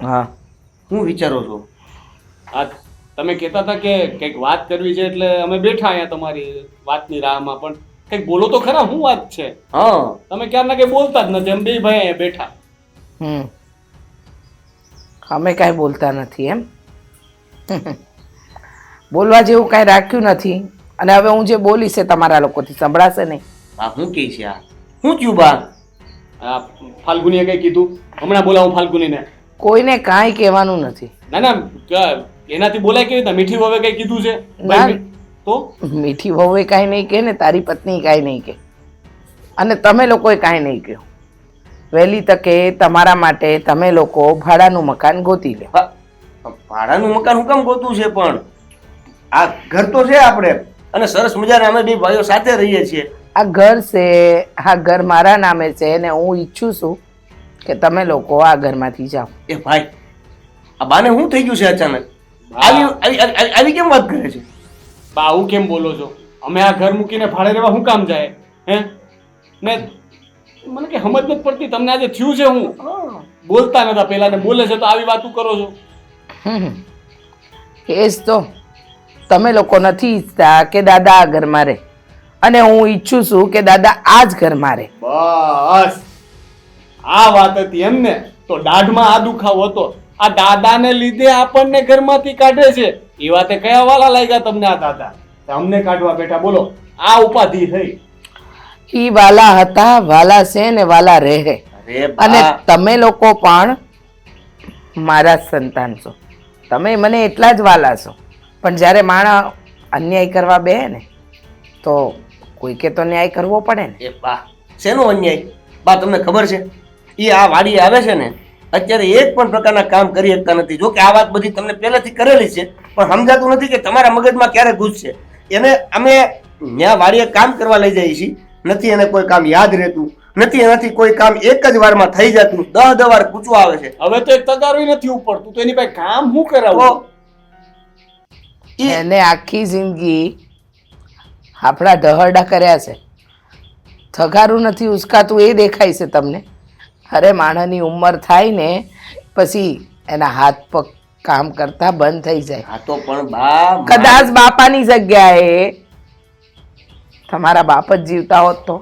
હા હું વિચારો છો? આ તમે કહેતા હતા કે કંઈક વાત કરવી છે એટલે અમે બેઠા અહીંયા તમારી વાતની રાહમાં, પણ કંઈક બોલો તો ખરા, શું વાત છે? હા, તમે ક્યારના કંઈ બોલતા જ નથી, એમ બે ભાઈ અહીંયા બેઠા. અમે કાંઈ બોલતા નથી એમ. બોલવા જેવું કાંઈ રાખ્યું નથી, અને હવે હું જે બોલીશ એ તમારા લોકોથી સંભળાશે નહીં. આ હું કહે છે? આ હું થયું બા? આ ફાલ્ગુનીએ કંઈ કીધું? હમણાં બોલાવું ફાલ્ગુનીને. કોઈને કાંઈ કહેવાનું નથી. ના ના, એનાથી બોલાય કેવી રીતે? મીઠી હવે કંઈ કીધું છે? ના. તો મીઠી વહુએ કાંઈ નહીં કહે ને તારી પત્ની કાંઈ નહીં કહે, અને તમે લોકોએ કાંઈ નહીં કહ્યું. વહેલી તકે તમારા માટે તમે લોકો ભાડાનું મકાન ગોતી લો. હા, ભાડાનું મકાન હું કામ ગોતું છે? પણ આ ઘર તો છે આપણે, અને સરસ મજાના અમે બે ભાઈઓ સાથે રહીએ છીએ. આ ઘર છે, આ ઘર મારા નામે છે, અને હું ઈચ્છું છું કે તમે લોકો આ ઘરમાંથી જાઓ. એ ભાઈ, આ બાને શું થઈ ગયું છે અચાનક? આવી કેમ વાત કરે છે? બા આવું કેમ બોલો છો? અમે આ ઘર મૂકીને ભાડે રહેવા શું કામ જાય? હે ને મને કે સમજ નથી પડતી, તમને આજે થયું છે હું બોલતા નતા પેલા ને બોલે છે તો આવી વાતું કરો છો. એ જ તો, તમે લોકો નથી ઈચ્છતા કે દાદા આ ઘરમાં રહે, અને હું ઈચ્છું છું કે દાદા આ જ ઘરમાં રહે. બસ આ વાત હતી એમને? તો દાઢમાં આ દુખાવો હતો, આ દાદાને લીધે આપણને ઘરમાંથી કાઢે છે. એ વાતે કયા વાલા લાગ્યા તમને આ દાદા? અમને કાઢવા બેઠા, બોલો આ ઉપાધિ થઈ. ઈ વાલા હતા, વાલા છે ને વાલા રહે. અરે અને બા, તમે લોકો પણ મારા જ સંતાન છો, તમે મને એટલા જ વાલા છો. પણ જ્યારે માણસ અન્યાય કરવા બે ને તો કોઈકે તો ન્યાય કરવો પડે ને. એ બા શેનો અન્યાય? બા તમને ખબર છે, એ આ વાડીએ આવે છે ને અત્યારે એક પણ પ્રકારના કામ કરી શકતા નથી. જો કે આ વાત બધી તમને પહેલેથી કરેલી છે, પણ સમજાતું નથી કે તમારા મગજમાં ક્યારે ઘૂસશે. એને અમે ત્યાં વાડીએ કામ કરવા લઈ જઈએ છીએ, નથી એને કોઈ કામ યાદ રહેતું, નથી એનાથી કોઈ કામ એક જ વારમાં થઈ જતું, 10 વાર પૂછવા આવે છે. હવે તો એક તગારું નથી ઉપડતું, તો એની પાસે કામ શું કરાવું? એને આખી જિંદગી આપણા ઢહરડા કર્યા છે, થગારું નથી ઉસકાતું એ દેખાય છે તમને. અરે માણસની ઉંમર થાય ને પછી એના હાથ પગ કામ કરતા બંધ થઈ જાય. હા તો પણ બા, કદાચ બાપાની જગ્યાએ તમારા બાપ જ જીવતા હોત તો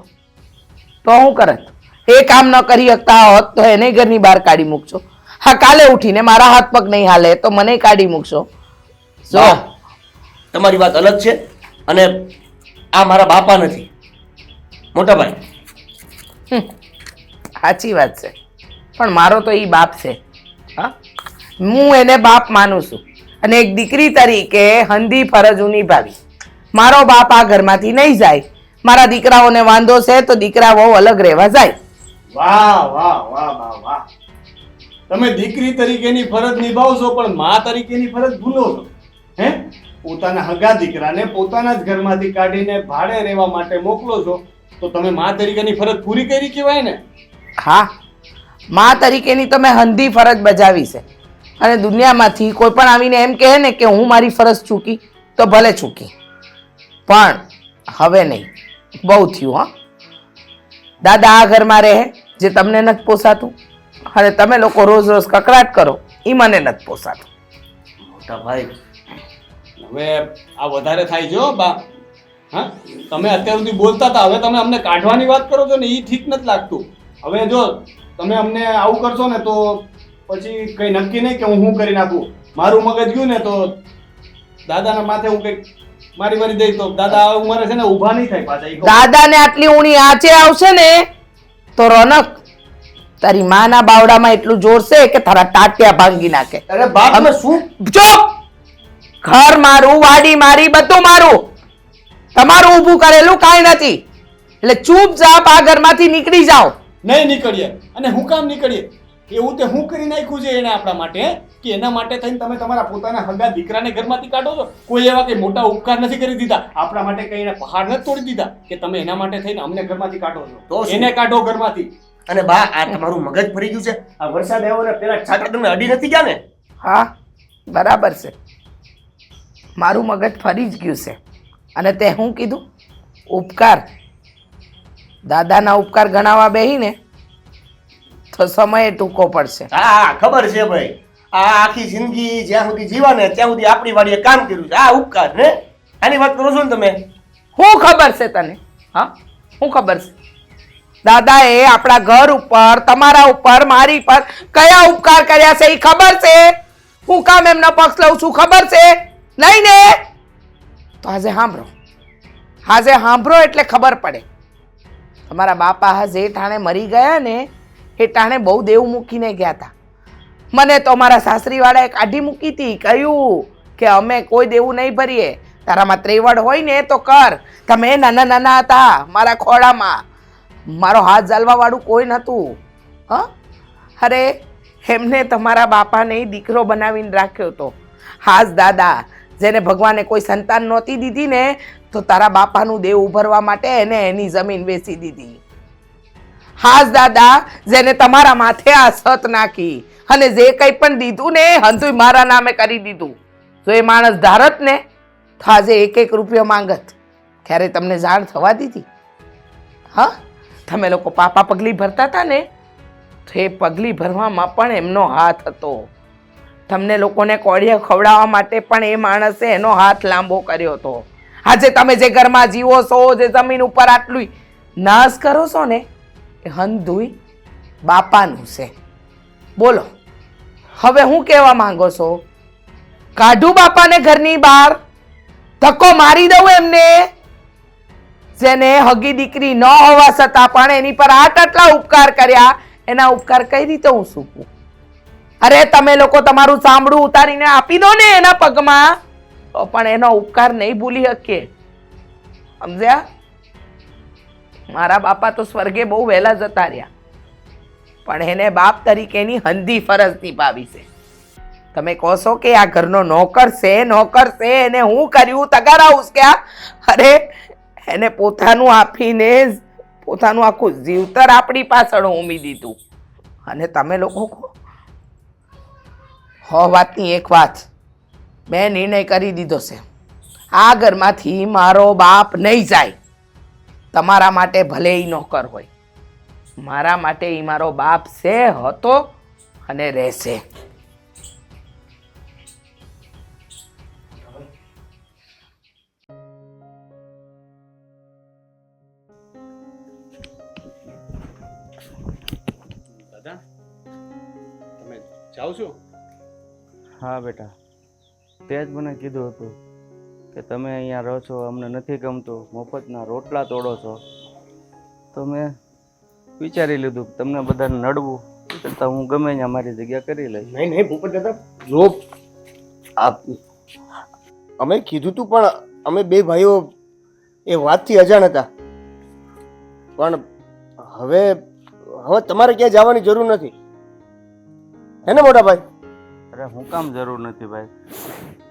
શું કરત? એ કામ ન કરી શકતા હોત તો એને ઘરની બહાર કાઢી મૂકશો. હા, કાલે ઉઠીને મારા હાથ પગ નહીં હાલે તો મને કાઢી મૂકશો. જો બા, તમારી વાત અલગ છે, અને આ મારા બાપા નથી, મોટા ભાઈ. સાચી વાત છે, પણ મારો તો એ બાપ છે. હા, હું એને બાપ માનું છું, અને એક દીકરી તરીકે હંધી ફરજ હું નિભાવી. મારો બાપ આ ઘરમાંથી નહીં જાય. મારા દીકરાઓને વાંધો છે તો દીકરા બહુ અલગ રહેવા જાય. વાહ વાહ વાહ વાહ વાહ, તમે દીકરી તરીકેની ફરજ નિભાવશો પણ મા તરીકેની ફરજ ભૂલો છો. હે, પોતાના હગા દીકરાને પોતાના જ ઘરમાંથી કાઢીને ભાડે રહેવા માટે મોકલો છો, તો તમે મા તરીકેની ફરજ પૂરી કરી કહેવાય ને? હા, મા તરીકેની તો મેં હંધી ફરજ બજાવી છે, અને દુનિયામાંથી કોઈ પણ આવીને એમ કહે ને કે હું મારી ફરજ ચૂકી તો ભલે ચૂકી, પણ હવે નહીં. બહુ થયું. હા, દાદા આ ઘરમાં રહે જે તમને નથી પોસાતું, અને તમે લોકો રોજ રોજ કકડાટ કરો એ મને નથી પોસાતું. મોટા ભાઈ, હવે આ વધારે થાય છે હો બા. હા, તમે અત્યાર સુધી બોલતા હતા, હવે તમે અમને કાઢવાની વાત કરો છો ને એ ઠીક નથી લાગતું. હવે જો તમે અમને આવું કરશો ને તો પછી કઈ નક્કી નહીં કે હું શું કરી નાખું. મારું મગજ ગયું ને તો દાદાના માથે હું કઈક મારી દઈશ તો દાદા ઉંમરે છે ને ઊભા નહીં થાય પાછા. દાદાને આટલી ઊણી આંચે આવશે ને તો રોનક તારી માના બાવડામાં એટલું જોર છે કે તારા ટાટિયા ભાંગી નાખે. અરે બાપ તમે શું ચૂપ! ઘર મારું, વાડી મારી, બધું મારું. તમારું ઊભું કરેલું કાંઈ નથી. એટલે ચૂપચાપ આ ઘરમાંથી નીકળી જાઓ. નહીં નીકળીએ. અને હું કામ નીકળીએ? એવું તે હું કરી નાખ્યું છે એને આપણા માટે કે એના માટે થઈને તમે તમારા પોતાના હગા દીકરાને ઘરમાંથી કાઢો છો? કોઈ એવા કઈ મોટા ઉપકાર નથી કરી દીધા આપણા માટે, કઈ એને પહાડ નથી તોડી દીધા કે તમે એના માટે થઈને અમને ઘરમાંથી કાઢો છો. તો શું? એને કાઢો ઘરમાંથી. અને બા આ તમારું મગજ ફરી ગયું છે? આ વરસાદ આવ્યો ને પેલા છાત્ર તમે અડી નથી ગયા ને? હા બરાબર છે, મારું મગજ ફરી જ ગયું છે. અને તે શું કીધું? ઉપકાર. દાદાના ઉપકાર ગણાવવા બેહીને તો સમય ટૂંકો પડશે. હા ખબર છે ભાઈ, આ આખી જિંદગી જ્યાં સુધી જીવાને ત્યાં સુધી આપણી વાડીએ કામ કર્યું છે. આ ઉપકાર ને આની વાત કરો છો ને તમે? શું ખબર છે તને? હા શું ખબર છે? દાદાએ આપણા ઘર ઉપર, તમારા ઉપર, મારી પર કયા ઉપકાર કર્યા છે એ ખબર છે? હું કામ એમનો પક્ષ લઉં છું ખબર છે? નહીં ને? તો આજે સાંભળો, આજે સાંભળો એટલે ખબર પડે. તમારા બાપા જે ટાણે મરી ગયા ને એ ટાણે બહુ દેવું મૂકીને ગયા હતા. મને તો મારા સાસરીવાળાએ કાઢી મૂકી હતી, કહ્યું કે અમે કોઈ દેવું નહીં ભરીએ, તારામાં ત્રેવડ હોય ને તો કર. તમે નાના નાના હતા મારા ખોળામાં, મારો હાથ ઝાલવા વાળું કોઈ નહોતું. હ અરે એમને તમારા બાપાને દીકરો બનાવીને રાખ્યો હતો. હાજ દાદા જેને ભગવાને કોઈ સંતાન નહોતી દીધી ને તો તારા બાપાનું દેવ ઉભરવા માટે એને એની જમીન વેચી દીધી. હાજ દાદા જેને તમારા માથે આ સત નાખી અને જે કંઈ પણ દીધું ને હંધુય મારા નામે કરી દીધું. જો એ માણસ ધારત ને તો આજે 1-1 રૂપિયો માંગત. ક્યારે તમને જાણ થવા દીધી? હા તમે લોકો પાપા પગલી ભરતા હતા ને તો એ પગલી ભરવામાં પણ એમનો હાથ હતો. તમને લોકોને કોળિયા ખવડાવવા માટે પણ એ માણસે એનો હાથ લાંબો કર્યો હતો. આજે તમે જે ઘરમાં જીવો છો, જે જમીન ઉપર આટલું નાશ કરો છો ને એ હંધુય બાપાનું છે. બોલો હવે હું કહેવા માંગો છો? કાઢું બાપાને ઘરની બહાર? ધક્કો મારી દઉં એમને? જેને હગી દીકરી ન હોવા છતાં પણ એની પર આટલા ઉપકાર કર્યા, એના ઉપકાર કઈ રીતે હું સૂકું? અરે તમે લોકો તમારું ચામડું ઉતારીને આપી દો ને એના પગમાં તો પણ એનો ઉપકાર નહીં ભૂલી શકીએ. સમજ્યા? મારા બાપા તો સ્વર્ગે બહુ વહેલા જતા રહ્યા, પણ એને બાપ તરીકેની હંધી ફરજ નિભાવી છે. તમે કહો છો કે આ ઘરનો નોકર છે, એને હું કર્યું તગારા ઉસક્યા? અરે એને પોતાનું આપીને પોતાનું આખું જીવતર આપણી પાછળ ઉમી દીધું. અને તમે લોકો કહો વાતની એક વાત મેં નિર્ણય કરી દીધો છે, આ ઘરમાંથી મારો બાપ નહીં જાય. તમારા માટે ભલે એ નોકર હોય, મારા માટે એ મારો બાપ છે, હતો અને રહેશે. દાદા તમે જાઓ છો? હા બેટા, તે જ મને કીધું હતું કે તમે અહીંયા રહો છો, અમને નથી ગમતું, મફતના રોટલા તોડો છો. તો મેં વિચારી લીધું કે તમને બધાને નડવું એ કરતાં હું ગમે ત્યાં મારી જગ્યા કરી લઈશ. નહીં નહીં ભૂપત દાદા, જો અમે કીધું તું પણ અમે બે ભાઈઓ એ વાતથી અજાણ હતા. પણ હવે તમારે ક્યાંય જવાની જરૂર નથી, હે ને મોટા ભાઈ? અરે હું કામ જરૂર નથી ભાઈ?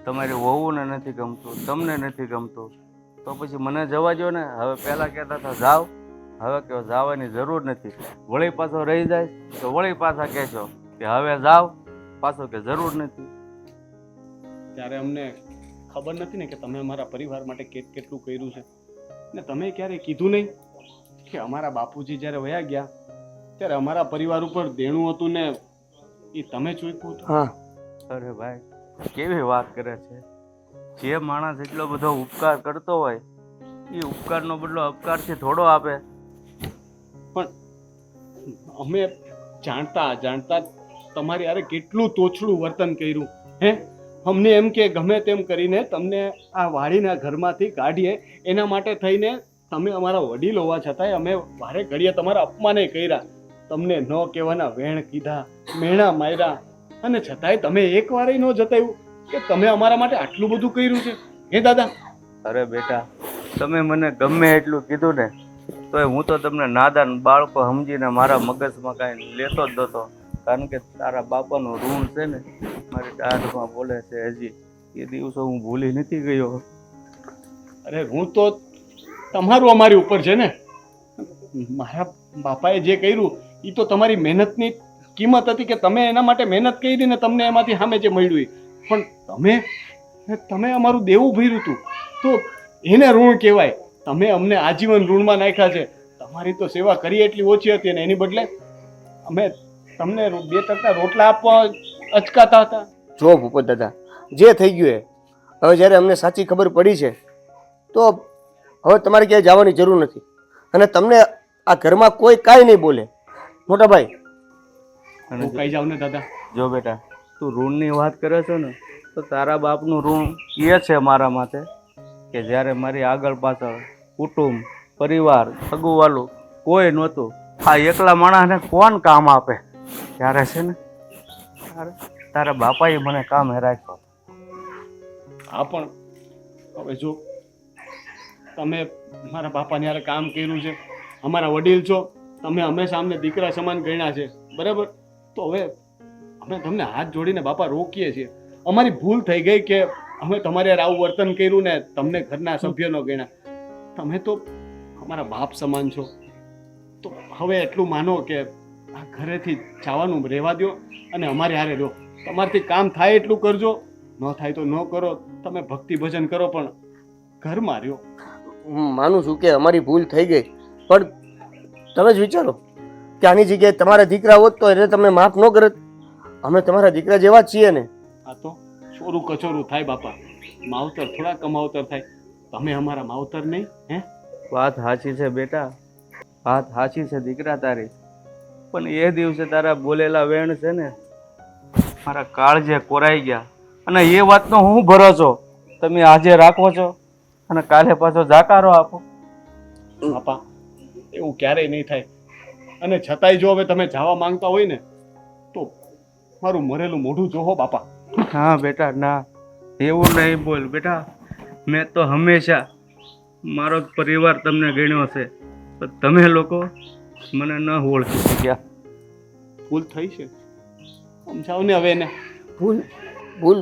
તમારી વહુને નથી ગમતું, તમને નથી ગમતું, તો પછી મને જવા દો ને. હવે પહેલાં કહેતા હતા જાઓ, હવે કહો જવાની જરૂર નથી. વળી પાછો રહી જાય તો વળી પાછા કહેશો કે હવે જાઓ, પાછો કે જરૂર નથી. ત્યારે અમને ખબર નથી ને કે તમે અમારા પરિવાર માટે કેટલું કર્યું છે, ને તમે ક્યારે કીધું નહીં કે અમારા બાપુજી જ્યારે વયા ગયા ત્યારે અમારા પરિવાર ઉપર દેણું હતું ને એ તમે ચૂક્યું હતું. હા અરે ભાઈ કેવી વાત કરે છે! જે માણસ એટલો બધો ઉપકાર કરતો હોય એ ઉપકારનો બદલો અપકારથી થોડો આપે. પણ અમે જાણતા જાણતા તમારી અરે કેટલું તોછડું વર્તન કર્યું હે. અમને એમ કે ગમે તેમ કરીને તમને આ વાડીના ઘરમાંથી કાઢીએ એના માટે થઈને તમે અમારા વડીલ હોવા છતાંય અમે વારે ઘડીએ તમારા અપમાને કર્યા, તમને ન કહેવાના વેણ કીધા, મેણા માર્યા, અને છતાંય તમે એક વારે ન જતાવ્યું કે તમે અમારા માટે આટલું બધું કર્યું છે. હે દાદા? અરે બેટા, તમે મને ગમે એટલું કીધું ને તોય હું તો તમને નાદાન બાળકો સમજીને મારા મગજમાં કાંઈ લેતો જ નહોતો. કારણ કે તારા બાપાનું ઋણ છે ને મારી દાઢમાં બોલે છે હજી. એ દિવસો હું ભૂલી નથી ગયો. અરે હું તો તમારું અમારી ઉપર છે ને. મારા બાપાએ જે કર્યું એ તો તમારી મહેનતની કિંમત હતી કે તમે એના માટે મહેનત કરી ને તમને એમાંથી સામે જે મળ્યું એ. પણ તમે અમારું દેવું ભર્યું હતું તો એને ઋણ કહેવાય. તમે અમને આજીવન ઋણમાં નાખ્યા છે. તમારી તો સેવા કરી એટલી ઓછી હતી અને એની બદલે અમે તમને 2 ટકના રોટલા આપવા અચકાતા હતા. જો ભૂપત દાદા, જે થઈ ગયું એ હવે જ્યારે અમને સાચી ખબર પડી છે તો હવે તમારે ક્યાંય જવાની જરૂર નથી. અને તમને આ ઘરમાં કોઈ કાંઈ નહીં બોલે. મોટા ભાઈ, અને કઈ જાવ ને દાદા. જો બેટા, તું ઋણની વાત કરે છે ને તો તારા બાપનું ઋણ એ છે મારા માથે કે જ્યારે મારી આગળ પાછળ કુટુંબ, પરિવાર, સગુવાલું કોઈ નહોતું. આ એકલા માણસને કોણ કામ આપે? ત્યારે છે ને તારા બાપાએ મને કામ રાખ્યો. હા પણ હવે જો તમે મારા બાપાને યારે કામ કર્યું છે, અમારા વડીલ છો, તમે હંમેશા અમને દીકરા સમાન ગણ્યા છે, બરાબર? તો હવે અમે તમને હાથ જોડીને બાપા રોકીએ છીએ. અમારી ભૂલ થઈ ગઈ કે અમે તમારે યાર આવું વર્તન કર્યું ને તમને ઘરના સભ્યનો ગણ્યા. તમે તો અમારા બાપ સમાન છો. તો હવે એટલું માનો કે આ ઘરેથી જવાનું રહેવા દો અને અમારે હારે રહો. તમારથી કામ થાય એટલું કરજો, ન થાય તો ન કરો. તમે ભક્તિ ભજન કરો પણ ઘરમાં રહ્યો. હું માનું છું કે અમારી ભૂલ થઈ ગઈ, પણ તમે જ વિચારો કે આની જગ્યાએ તમારા દીકરા હોત તો એને તમે માફ ન કરત. અમે તમારા દીકરા જેવા જ છીએ ને. આ તો ચોરું કચોરું થાય બાપા. માવતર થોડા કમાવતર થાય. તમે અમારા માવતર નહીં. હે? વાત સાચી છે બેટા, વાત સાચી છે દીકરા તારી. પણ એ દિવસે તારા બોલેલા વેણ છે ને મારા કાળજે કોરાઈ ગયા. અને એ વાતનો હું ભરોસો તમે આજે રાખો છો અને કાલે પાછો જાકારો આપો. બાપા એવું ક્યારેય નહીં થાય. અને છતાંય જો હવે તમે જવા માંગતા હોય ને તો મારું મરેલું મોઢું જોહો બાપા. હા બેટા, ના એવું નહીં બોલ બેટા. મેં તો હંમેશા મારો જ પરિવાર તમને ગણ્યો છે, પણ તમે લોકો મને ન ઓળખી શક્યા. ભૂલ થઈ છે, સમજાવ ને હવે એને. ભૂલ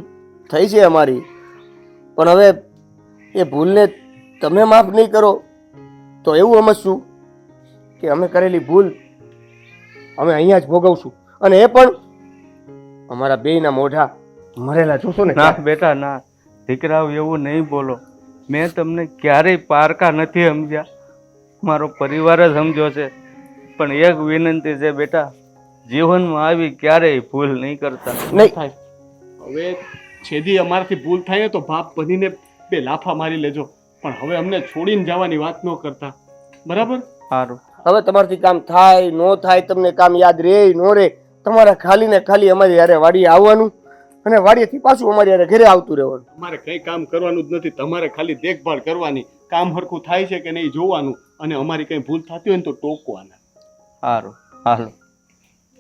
થઈ છે અમારી, પણ હવે એ ભૂલને તમે માફ નહીં કરો તો એવું સમજશું કે અમે કરેલી ભૂલ અમે અહીંયા જ ભોગવશું. અને એ પણ અમારા બેયના મોઢા મરેલા જોશો ને. ના બેટા, ના દીકરાઓ એવું નહીં બોલો. મેં તમને ક્યારેય પારકા નથી સમજ્યા, મારો પરિવાર જ સમજો છે. પણ એક વિનંતી છે બેટા, જીવનમાં આવી ક્યારેય ભૂલ નહીં કરતા. નહીં થાય હવે છેદી અમારાથી ભૂલ થાય ને તો બાપ બનીને 2 લાફા મારી લેજો. પણ હવે અમને છોડીને જવાની વાત ન કરતા, બરાબર? સારું. હવે તમારાથી કામ થાય ન થાય, તમને કામ યાદ રહે ન રહે, તમારે ખાલી ને ખાલી અમારી યારે વાડીએ આવવાનું અને વાડીએથી પાછું અમારી યારે ઘરે આવતું રહેવાનું. તમારે કઈ કામ કરવાનું જ નથી. તમારે ખાલી દેખભાળ કરવાની, કામ હરખું થાય છે કે નહીં જોવાનું, અને અમારી કઈ ભૂલ થતી હોય ને તો ટોકવાના. સારું, હાલો.